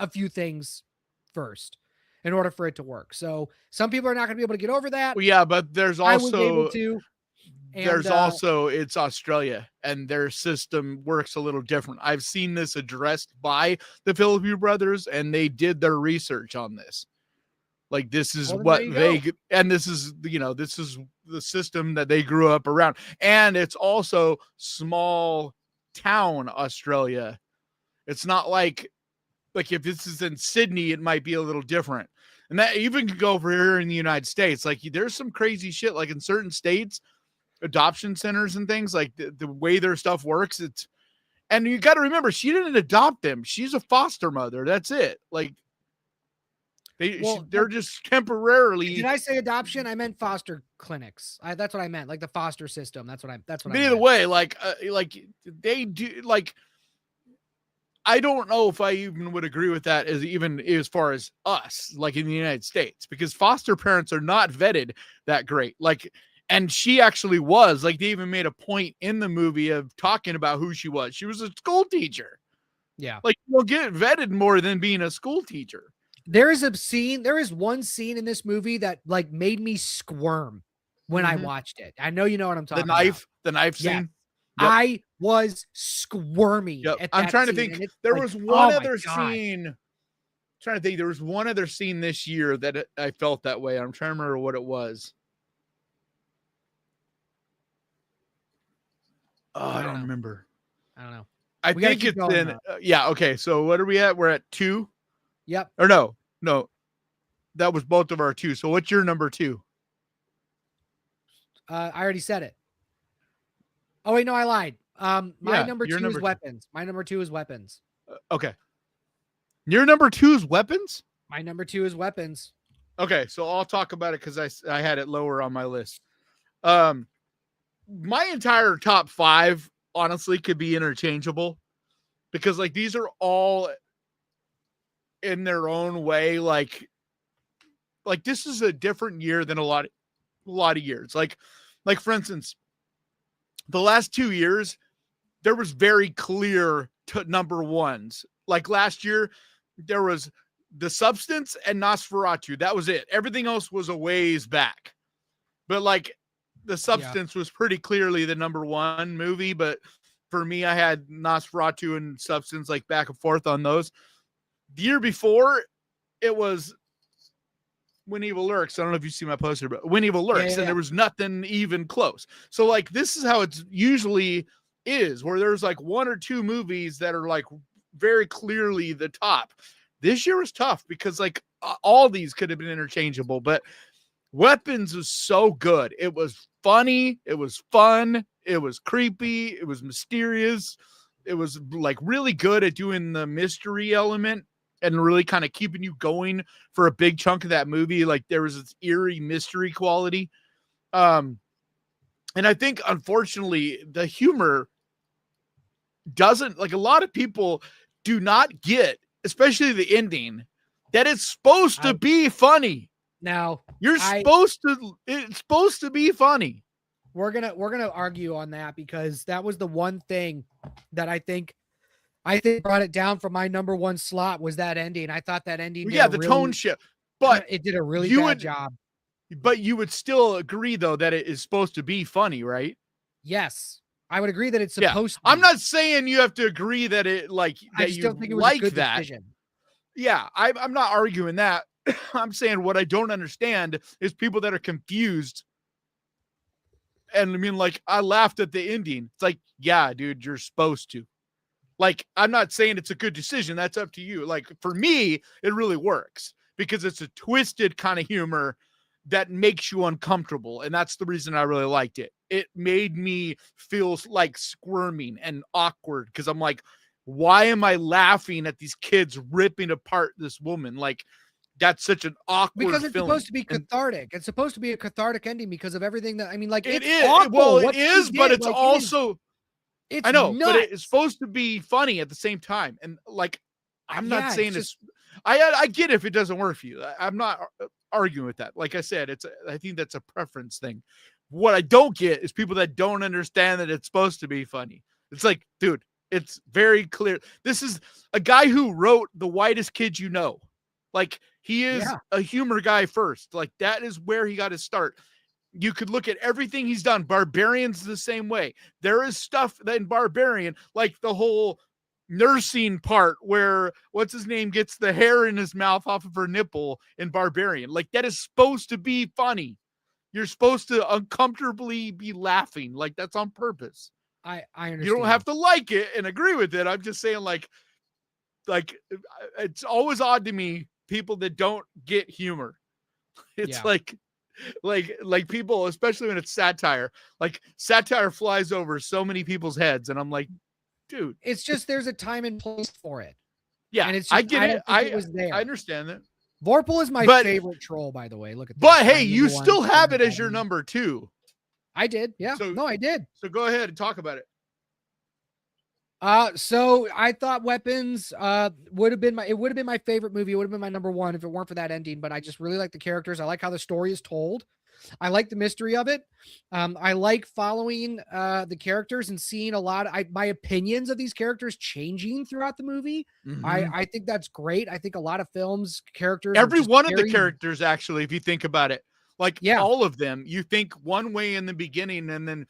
a few things first in order for it to work. So some people are not going to be able to get over that. Well, yeah, but there's I was able also to, and it's Australia and their system works a little different. I've seen this addressed by the Philippine brothers and they did their research on this. Like this is well, what there you go. and this is, this is the system that they grew up around. And it's also small town Australia. It's not like if this is in Sydney, it might be a little different. And that even could go over here in the United States. Like there's some crazy shit, like in certain states, adoption centers and things, like the way their stuff works. And you got to remember, she didn't adopt them. She's a foster mother. That's it. Like they're just temporarily. Did I say adoption? I meant foster clinics. That's what I meant. Like the foster system. That's what I Either meant. way, like they do, like, I don't know if I even would agree with that as far as us, like in the United States, because foster parents are not vetted that great. Like, and she actually was, like, they even made a point in the movie of talking about who she was. She was a school teacher. Yeah. Like, you'll get vetted more than being a school teacher. There is one scene in this movie that like made me squirm when I watched it. I know you know what I'm talking about. The knife scene. Yep. I was squirming. Yep. I'm trying to think. There was one other scene. Trying to think. There was one other scene this year that I felt that way. I'm trying to remember what it was. Oh, I don't remember. I don't know. I think it's in. Yeah. Okay. So what are we at? We're at 2. Yep. Or no. That was both of our 2. So what's your number 2? I already said it. Oh wait, no, I lied. My number 2 is weapons. My number 2 is weapons. Okay. Your number 2 is weapons? My number 2 is weapons. Okay, so I'll talk about it because I had it lower on my list. My entire top 5 honestly could be interchangeable because like these are all in their own way. Like this is a different year than a lot of years. Like for instance, the last 2 years, there was very clear number ones. Like last year, there was The Substance and Nosferatu. That was it. Everything else was a ways back. But like The Substance was pretty clearly the number 1 movie. But for me, I had Nosferatu and Substance like back and forth on those. The year before, it was When Evil Lurks. I don't know if you see my poster, but When Evil Lurks, and there was nothing even close. So like this is how it's usually is, where there's like 1 or 2 movies that are like very clearly the top. This year was tough because like all these could have been interchangeable, but Weapons was so good. It was funny, it was fun, it was creepy, it was mysterious, it was like really good at doing the mystery element and really kind of keeping you going for a big chunk of that movie. Like there was this eerie mystery quality. And I think, unfortunately, the humor doesn't, like a lot of people do not get, especially the ending, that it's supposed to be funny. Now it's supposed to be funny. We're going to argue on that because that was the one thing that I think brought it down from my number 1 slot was that ending. I thought that ending. Tone shift, but it did a really bad job. But you would still agree though that it is supposed to be funny, right? Yes, I would agree that it's supposed to be. I'm not saying you have to agree that it like that. I just don't think it was like a good that. Decision. Yeah, I'm not arguing that. I'm saying what I don't understand is people that are confused. And I mean, like, I laughed at the ending. It's like, yeah, dude, you're supposed to. Like, I'm not saying it's a good decision. That's up to you. Like, for me, it really works because it's a twisted kind of humor that makes you uncomfortable. And that's the reason I really liked it. It made me feel like squirming and awkward because I'm like, why am I laughing at these kids ripping apart this woman? Like, that's such an awkward because it's feeling. Supposed to be cathartic. It's supposed to be a cathartic ending because of everything that, I mean, like, it it's is. awful. Well, it is, but it's like, also, it's I know, nuts. but it's supposed to be funny at the same time. And like, I'm not saying it's I get if it doesn't work for you. I'm not arguing with that. Like I said, I think that's a preference thing. What I don't get is people that don't understand that it's supposed to be funny. It's like, dude, it's very clear. This is a guy who wrote The Whitest Kid You Know. Like, he is a humor guy first. Like, that is where he got his start. You could look at everything he's done. Barbarian's the same way. There is stuff that in Barbarian, like the whole nursing part where what's his name gets the hair in his mouth off of her nipple in Barbarian. Like, that is supposed to be funny. You're supposed to uncomfortably be laughing. Like, that's on purpose. I understand. You don't have to like it and agree with it. I'm just saying, like it's always odd to me, people that don't get humor. It's like people, especially when it's satire, like satire flies over so many people's heads. And I'm like, dude, it's just, there's a time and place for it. Yeah. And it's just, I get it. it was there. I understand that. Vorpal is my favorite troll, by the way. Look at that. But hey, you still have it as your number 2. I did. Yeah. No, I did. So go ahead and talk about it. So I thought Weapons would have been my favorite movie. It would have been my number 1 if it weren't for that ending, but I just really like the characters. I like how the story is told. I like the mystery of it. I like following the characters and seeing a lot of my opinions of these characters changing throughout the movie. Mm-hmm. I think that's great. I think a lot of films characters, every one of the characters, actually, if you think about it, like all of them, you think one way in the beginning and then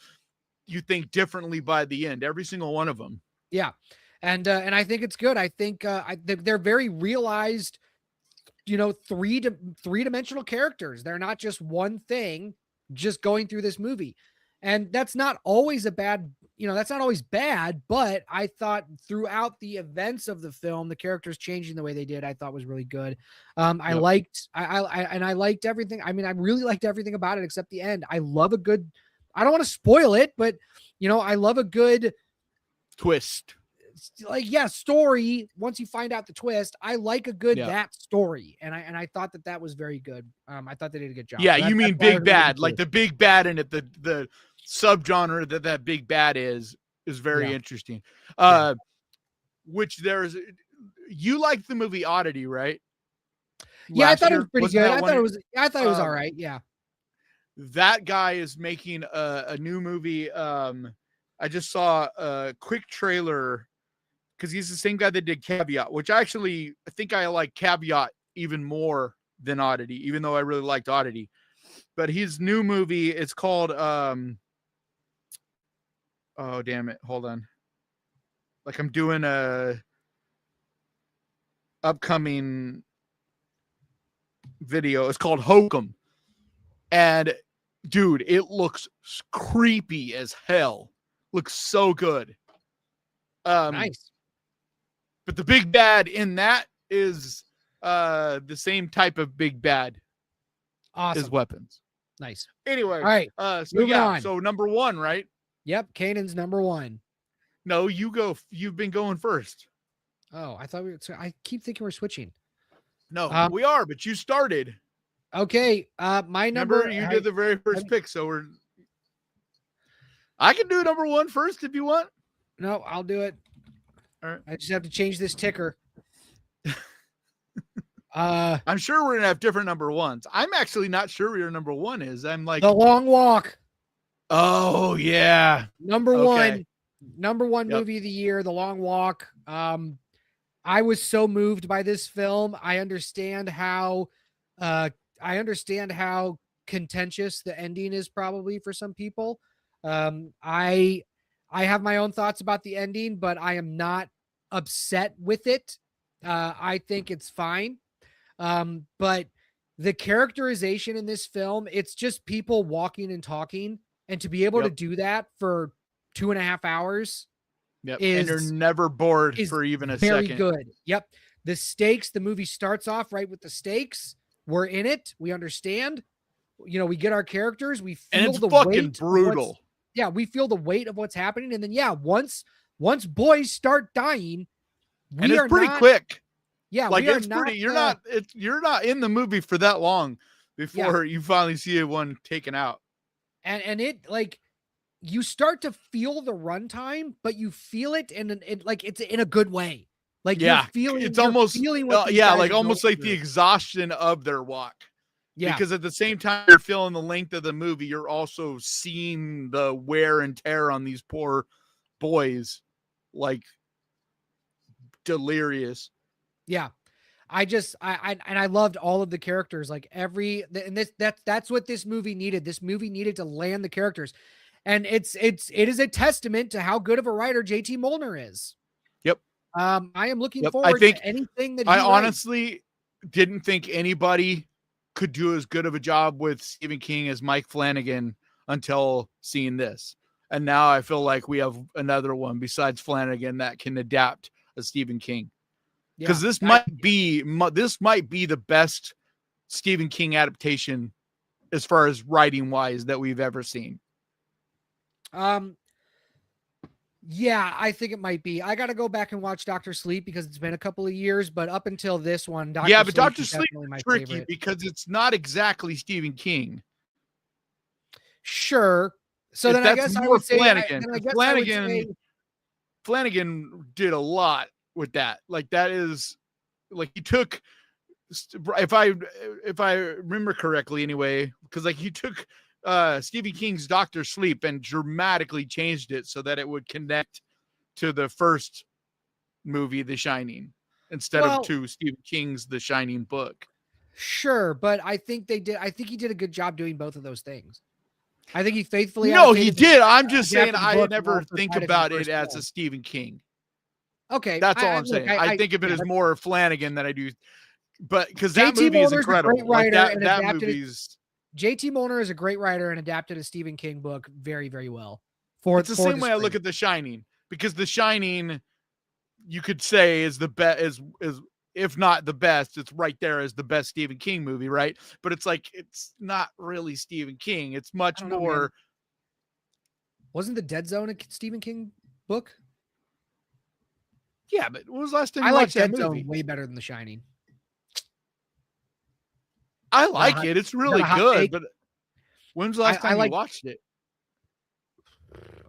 you think differently by the end, every single one of them. Yeah. And I think it's good. I think they're very realized, three-dimensional characters. They're not just one thing just going through this movie. And that's not always that's not always bad, but I thought throughout the events of the film, the characters changing the way they did, I thought was really good. I liked everything. I mean, I really liked everything about it except the end. I love a good, I don't want to spoil it, but I love a good twist. Story. Once you find out the twist, I like a good that story, and I thought that was very good. I thought they did a good job. Yeah, so you mean big bad, like the big bad in it, the subgenre that big bad is very interesting. Which you liked the movie Oddity, right? Yeah, I thought it was pretty good. I thought it was all right. Yeah, that guy is making a new movie. I just saw a quick trailer because he's the same guy that did Caveat, which I think I like Caveat even more than Oddity, even though I really liked Oddity. But his new movie, it's called oh damn it, hold on. Like, I'm doing a upcoming video. It's called Hokum. And dude, it looks creepy as hell. Looks so good. Nice. But the big bad in that is the same type of big bad. Awesome. As Weapons. Nice. Anyway. All right. Moving on. So number 1, right? Yep. Kanan's number 1. No, you go. You've been going first. Oh, I thought I keep thinking we're switching. No, we are, but you started. Okay. My number. Remember, you did the very first pick, so I can do number 1 first if you want. No, I'll do it. All right. I just have to change this ticker. I'm sure we're gonna have different number 1s. I'm actually not sure where your number 1 is. I'm like The Long Walk. Oh yeah. Number 1 movie of the year, The Long Walk. I was so moved by this film. I understand how contentious the ending is probably for some people. I have my own thoughts about the ending, but I am not upset with it. I think it's fine. But the characterization in this film, it's just people walking and talking, and to be able to do that for 2.5 hours. Yep. And you're never bored for even a second. Very good. Yep. The stakes, the movie starts off right with the stakes. We're in it. We understand. We get our characters. We feel and it's the fucking weight brutal. Yeah, we feel the weight of what's happening. And then once boys start dying, it's pretty quick. Yeah, like it's pretty. You're not in the movie for that long before you finally see one taken out. And it, like, you start to feel the runtime, but you feel it and it's in a good way. Like you're feeling almost like the exhaustion of their walk. Yeah. Because at the same time you're feeling the length of the movie, you're also seeing the wear and tear on these poor boys like delirious. Yeah. I loved all of the characters, like that's what this movie needed. This movie needed to land the characters. And it is a testament to how good of a writer JT Molnar is. Yep. I am looking I forward think to anything that I he writes. honestly didn't think anybody could do as good of a job with Stephen King as Mike Flanagan until seeing this. And now I feel like we have another one besides Flanagan that can adapt a Stephen King. Because this might be the best Stephen King adaptation as far as writing wise that we've ever seen. Yeah, I think it might be. I got to go back and watch Dr. Sleep because it's been a couple of years, but up until this one, Dr. Sleep is my tricky favorite. because it's not exactly Stephen King. Sure. So then I guess I would say Flanagan did a lot with that. Like that is like he took, if I remember correctly anyway, because like he took Stephen King's Dr. Sleep and dramatically changed it so that it would connect to the first movie, The Shining, instead of to Stephen King's The Shining book. Sure, but I think he did a good job doing both of those things. I think he faithfully. No, he did. I'm just saying I never think about it as a Stephen King. Okay, that's all I'm saying. I think of it as more Flanagan than I do, but because that movie is incredible. Like that movie's. JT Molnar is a great writer and adapted a Stephen King book very, very well. It's the same way I look at The Shining, because The Shining, you could say, is the best, is if not the best, it's right there as the best Stephen King movie, right? But it's like it's not really Stephen King. It's much more. Wasn't The Dead Zone a Stephen King book? Yeah, but when was the last time you watched that movie? I like Dead Zone way better than The Shining. I like it. It's really good. But when's the last time you watched it?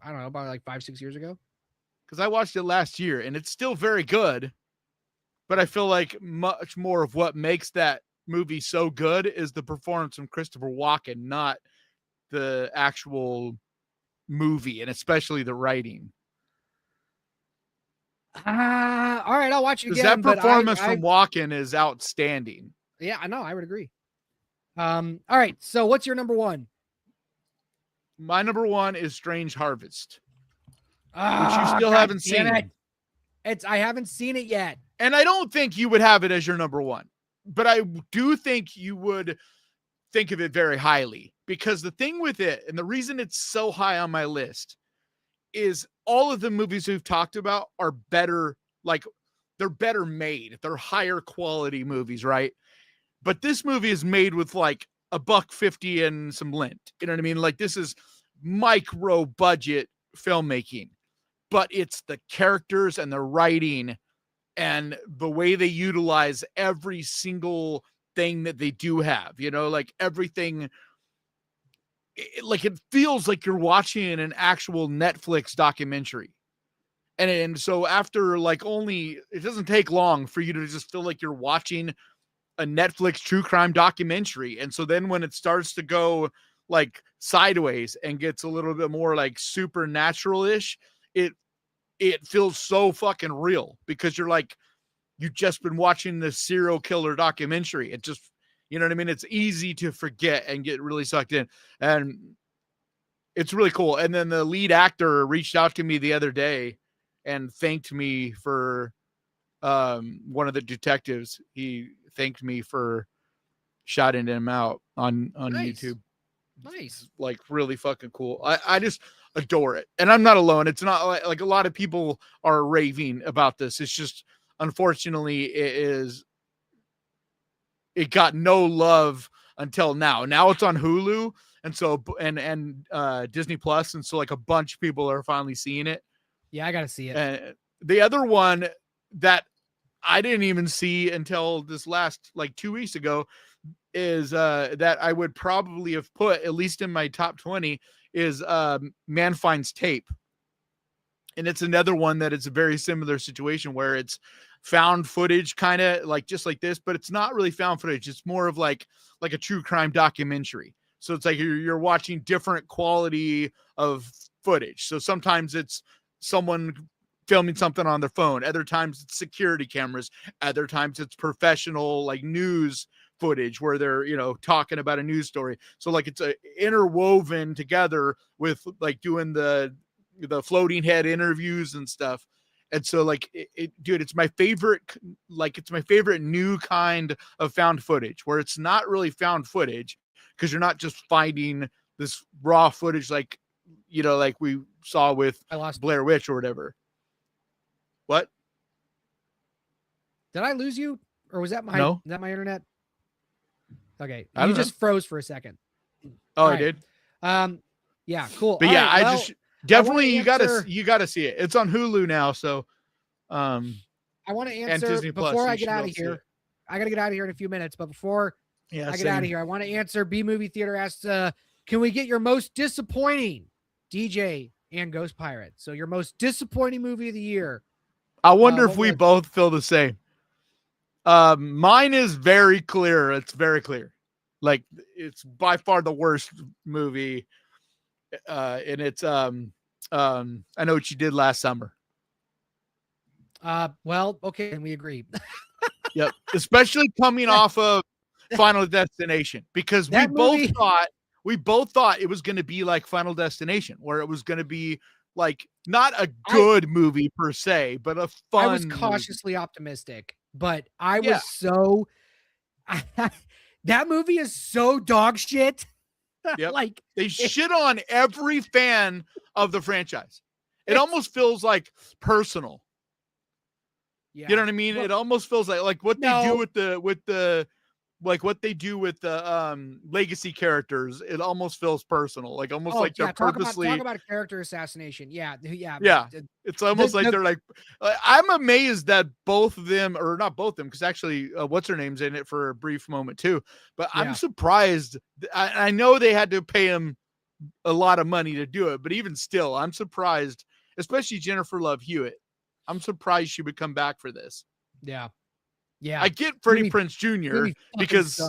I don't know, about like 5-6 years ago. Because I watched it last year and it's still very good. But I feel like much more of what makes that movie so good is the performance from Christopher Walken, not the actual movie, and especially the writing. All right, I'll watch it again. Because that performance from Walken is outstanding. Yeah, I know. I would agree. All right, so what's your number one? My number one is Strange Harvest, which you still haven't seen. I haven't seen it yet. And I don't think you would have it as your number one, but I do think you would think of it very highly, because the thing with it, and the reason it's so high on my list, is all of the movies we've talked about are better. Like they're better made. They're higher quality movies, right? But this movie is made with like $1.50 and some lint. You know what I mean? Like this is micro budget filmmaking, but it's the characters and the writing and the way they utilize every single thing that they do have, you know, like everything. It feels like you're watching an actual Netflix documentary. And so after it doesn't take long for you to just feel like you're watching a Netflix true crime documentary. And so then when it starts to go like sideways and gets a little bit more like supernatural-ish, it feels so fucking real, because you're like, you've just been watching this serial killer documentary. It just, you know what I mean? It's easy to forget and get really sucked in. And it's really cool. And then the lead actor reached out to me the other day and thanked me for one of the detectives. He thanked me for shouting him out on YouTube. Nice. Like really fucking cool. I just adore it. And I'm not alone. It's not like a lot of people are raving about this. It's just, unfortunately, it got no love until now. Now it's on Hulu. And so, and Disney Plus. And so like a bunch of people are finally seeing it. Yeah, I got to see it. And the other one that I didn't even see until this last, like 2 weeks ago, is that I would probably have put, at least in my top 20, is Man Finds Tape. And it's another one that it's a very similar situation where it's found footage, kind of like just like this, but it's not really found footage. It's more of like a true crime documentary. So it's like you're watching different quality of footage. So sometimes it's someone filming something on their phone. Other times it's security cameras. Other times it's professional like news footage where they're, you know, talking about a news story. So like it's a interwoven together with like doing the floating head interviews and stuff. And so like dude, it's my favorite, like it's my favorite new kind of found footage where it's not really found footage because you're not just finding this raw footage like, you know, like we saw with Blair Witch or whatever. What? Did I lose you, or was that my no? Is that my internet? Okay, you just froze for a second. Oh, I did. Yeah, cool. But all yeah, right, I just definitely you gotta see it. It's on Hulu now, so I want to answer before I get out of here. I gotta get out of here in a few minutes, but before I get out of here, I want to answer. B Movie Theater asks, can we get your most disappointing DJ and Ghost Pirate? So your most disappointing movie of the year. I wonder if we both feel the same. Mine is very clear. It's very clear. Like it's by far the worst movie. And it's I Know What You Did Last Summer. Well, okay, and we agree. Yep. Especially coming off of Final Destination, because we both thought it was going to be like Final Destination, where it was going to be like not a good movie per se, but a fun. I was cautiously optimistic, but I was so that movie is so dog shit. Yep. Like they shit on every fan of the franchise. It almost feels like personal. Yeah. You know what I mean? Well, it almost feels like what they do with the like what they do with the legacy characters. It almost feels personal, like almost like they're purposely talk about a character assassination. Yeah. It's almost like they're like I'm amazed that both of them, or not both of them, because actually what's her name's in it for a brief moment too. But I'm surprised. I know they had to pay him a lot of money to do it, but even still, I'm surprised, especially Jennifer Love Hewitt. I'm surprised she would come back for this. Yeah. I get Freddie Prinze Jr. because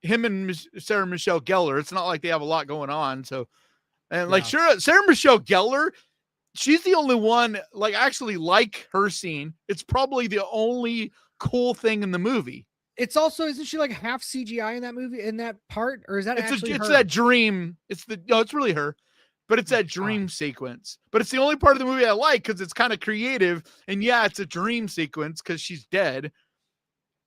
him and Sarah Michelle Gellar, it's not like they have a lot going on. So, and like Sarah Michelle Gellar, she's the only one, like I actually like her scene. It's probably the only cool thing in the movie. It's also, isn't she like half CGI in that movie, in that part? Or is that actually it's that dream. It's really her. But it's that dream sequence. But it's the only part of the movie I like because it's kind of creative. And yeah, it's a dream sequence because she's dead.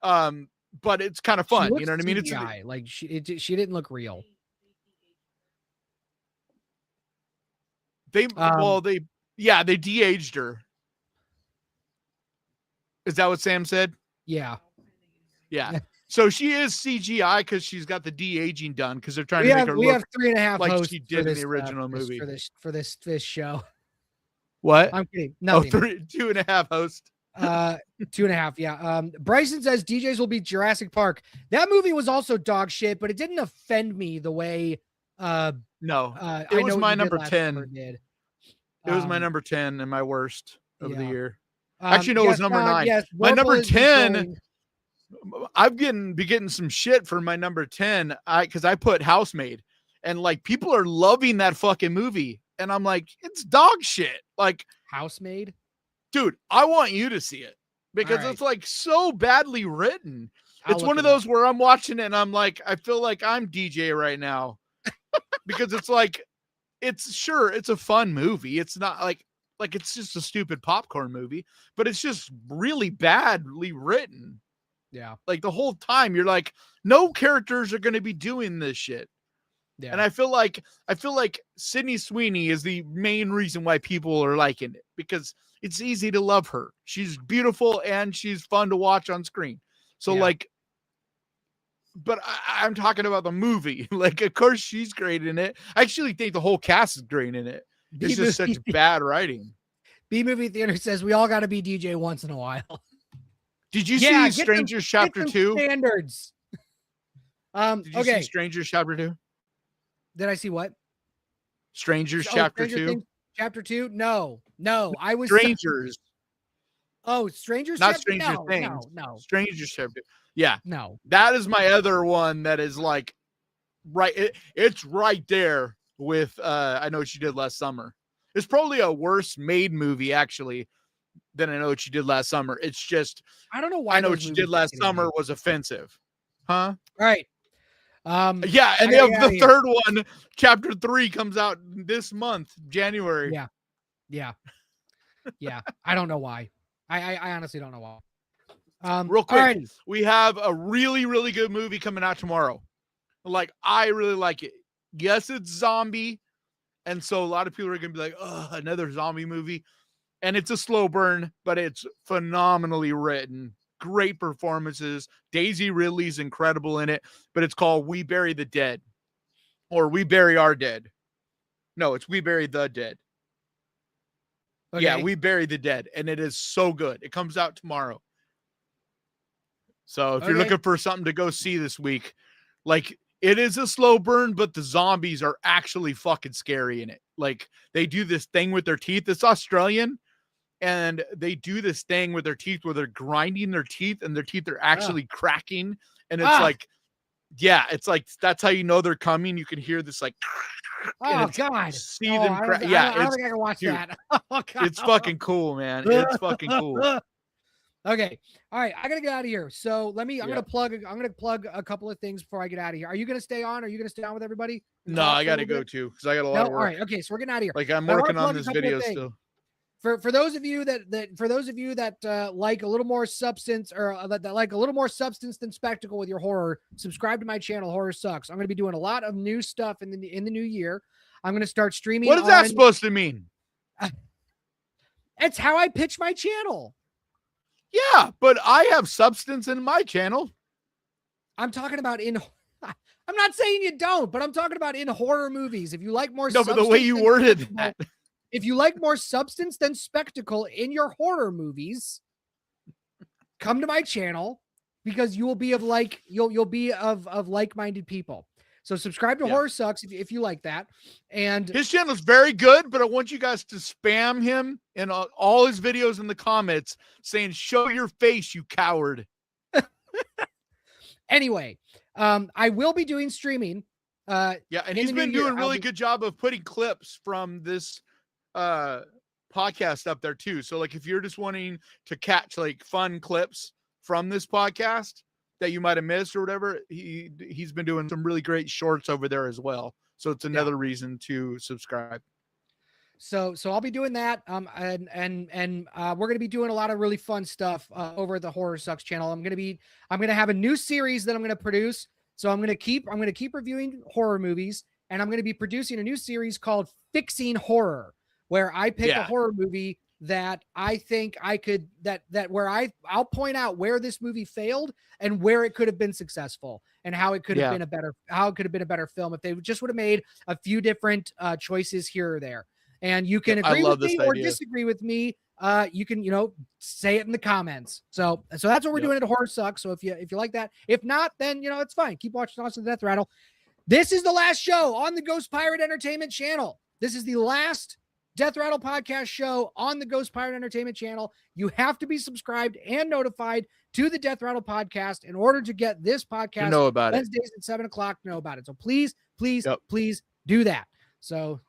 But it's kind of fun. You know what I mean? CGI. It's like she didn't look real. They de-aged her. Is that what Sam said? Yeah. Yeah. So she is CGI because she's got the de-aging done because they're trying to make her look. We have 3.5 like hosts she did in the original movie for this show. What? I'm kidding. Nothing. 2.5 hosts. 2.5. Yeah. Bryson says DJs will be Jurassic Park. That movie was also dog shit, but it didn't offend me the way. No, it was my number 10. It was my number 10 and my worst of the year. Actually, no, it was number 9. Yes, my number 10. I've been getting some shit for my number 10 because I put Housemaid, and like people are loving that fucking movie, and I'm like, it's dog shit. Like Housemaid, dude, I want you to see it because it's like so badly written. It's one of those where I'm watching it and I'm like, I feel like I'm DJ right now because it's like, it's a fun movie. It's not like it's just a stupid popcorn movie, but it's just really badly written. Yeah. Like the whole time you're like, no characters are going to be doing this shit. Yeah. And I feel like Sydney Sweeney is the main reason why people are liking it, because it's easy to love her. She's beautiful and she's fun to watch on screen. So like, but I'm talking about the movie. Like, of course she's great in it. I actually think the whole cast is great in it. It's just such bad writing. B Movie Theater says we all got to be DJ once in a while. Did you see Strangers Chapter 2? Standards. Did you see Strangers Chapter 2? Did I see what? Strangers Chapter 2? Chapter 2? No. I was Strangers. Strangers. Not Stranger Things. No. Strangers Chapter 2. Yeah. No. That is my other one that is like it's right there with I Know What You Did Last Summer. It's probably a worse made movie actually than I Know What You Did Last Summer. It's just I don't know why I Know those What You movies Did keep Last getting Summer made. was offensive. Huh? All right. Yeah, and I they gotta have get the outta here. third one, chapter 3 comes out this month, January. Yeah. I don't know why. I honestly don't know why. Real quick, Alrighty. we have a really, really good movie coming out tomorrow. Like, I really like it. Yes, it's zombie. And so a lot of people are going to be like, oh, another zombie movie. And it's a slow burn, but it's phenomenally written. Great performances. Daisy Ridley's incredible in it, but it's called We Bury the Dead or We Bury Our Dead. No, it's We Bury the Dead. Okay. Yeah, We Bury the Dead. And it is so good. It comes out tomorrow. So if you're looking for something to go see this week, like it is a slow burn, but the zombies are actually fucking scary in it. Like they do this thing with their teeth. It's Australian, and they do this thing with their teeth where they're grinding their teeth and their teeth are actually cracking. And it's like, yeah, it's like that's how you know they're coming. You can hear this like, oh God, see them crack. Yeah, I don't think I can watch that. Oh God, it's fucking cool, man. It's fucking cool. Okay. All right. I gotta get out of here. So I'm gonna plug a couple of things before I get out of here. Are you gonna stay on? Are you gonna stay on with everybody? No, I gotta go too because I got a lot of work. All right. Okay. So we're getting out of here. Like I'm working on this video still. For those of you that like a little more substance or that like a little more substance than spectacle with your horror, subscribe to my channel. Horror Sucks. I'm gonna be doing a lot of new stuff in the new year. I'm gonna start streaming. What is that supposed to mean? It's how I pitch my channel. Yeah, but I have substance in my channel. I'm talking about I'm not saying you don't, but I'm talking about in horror movies. If you like more but the way you worded that. If you like more substance than spectacle in your horror movies, come to my channel because you will be you'll be of like-minded people. So subscribe to Horror Sucks if you like that. And his channel is very good, but I want you guys to spam him in all his videos in the comments saying, show your face, you coward. Anyway, I will be doing streaming. And he's been doing a really good job of putting clips from this podcast up there too. So like if you're just wanting to catch like fun clips from this podcast that you might have missed or whatever, he's been doing some really great shorts over there as well. So it's another reason to subscribe. So I'll be doing that. And we're going to be doing a lot of really fun stuff over at the Horror Sucks channel. I'm going to have a new series that I'm going to produce. So I'm going to keep reviewing horror movies, and I'm going to be producing a new series called Fixing Horror, where I pick a horror movie that I think I could, where I'll point out where this movie failed and where it could have been successful and how it could have been a better film if they just would have made a few different choices here or there. And you can agree with me or disagree with me. You can, say it in the comments. So that's what we're doing at Horror Sucks. So if you like that, if not, then, it's fine. Keep watching Austin Death Rattle. This is the last show on the Ghost Pirate Entertainment channel. This is the last Death Rattle podcast show on the Ghost Pirate Entertainment channel. You have to be subscribed and notified to the Death Rattle podcast in order to get this podcast know about Wednesdays at 7:00 to know about it. So please do that. So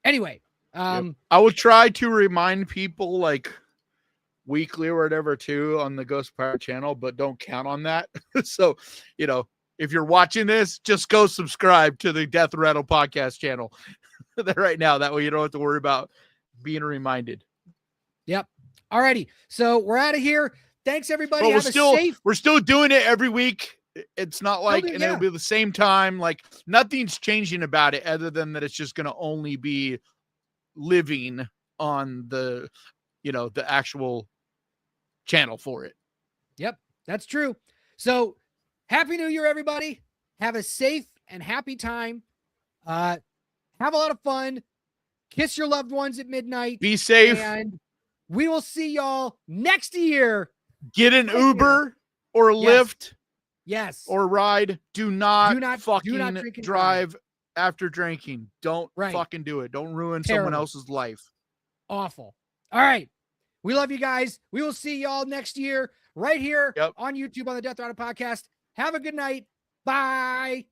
anyway, I will try to remind people like weekly or whatever too on the Ghost Pirate channel, but don't count on that. So, if you're watching this, just go subscribe to the Death Rattle podcast channel right now. That way you don't have to worry about being reminded. Yep. Alrighty. So we're out of here. Thanks everybody. But we're still doing it every week. It's not like, it'll be the same time. Like nothing's changing about it other than that it's just going to only be living on the, the actual channel for it. Yep. That's true. So Happy New Year, everybody. Have a safe and happy time. Have a lot of fun. Kiss your loved ones at midnight. Be safe. And we will see y'all next year. Get an Uber or a Lyft. Yes. Or ride. Do not drive after drinking. Don't fucking do it. Don't ruin someone else's life. Awful. All right. We love you guys. We will see y'all next year right here on YouTube on the Death Rattle podcast. Have a good night. Bye.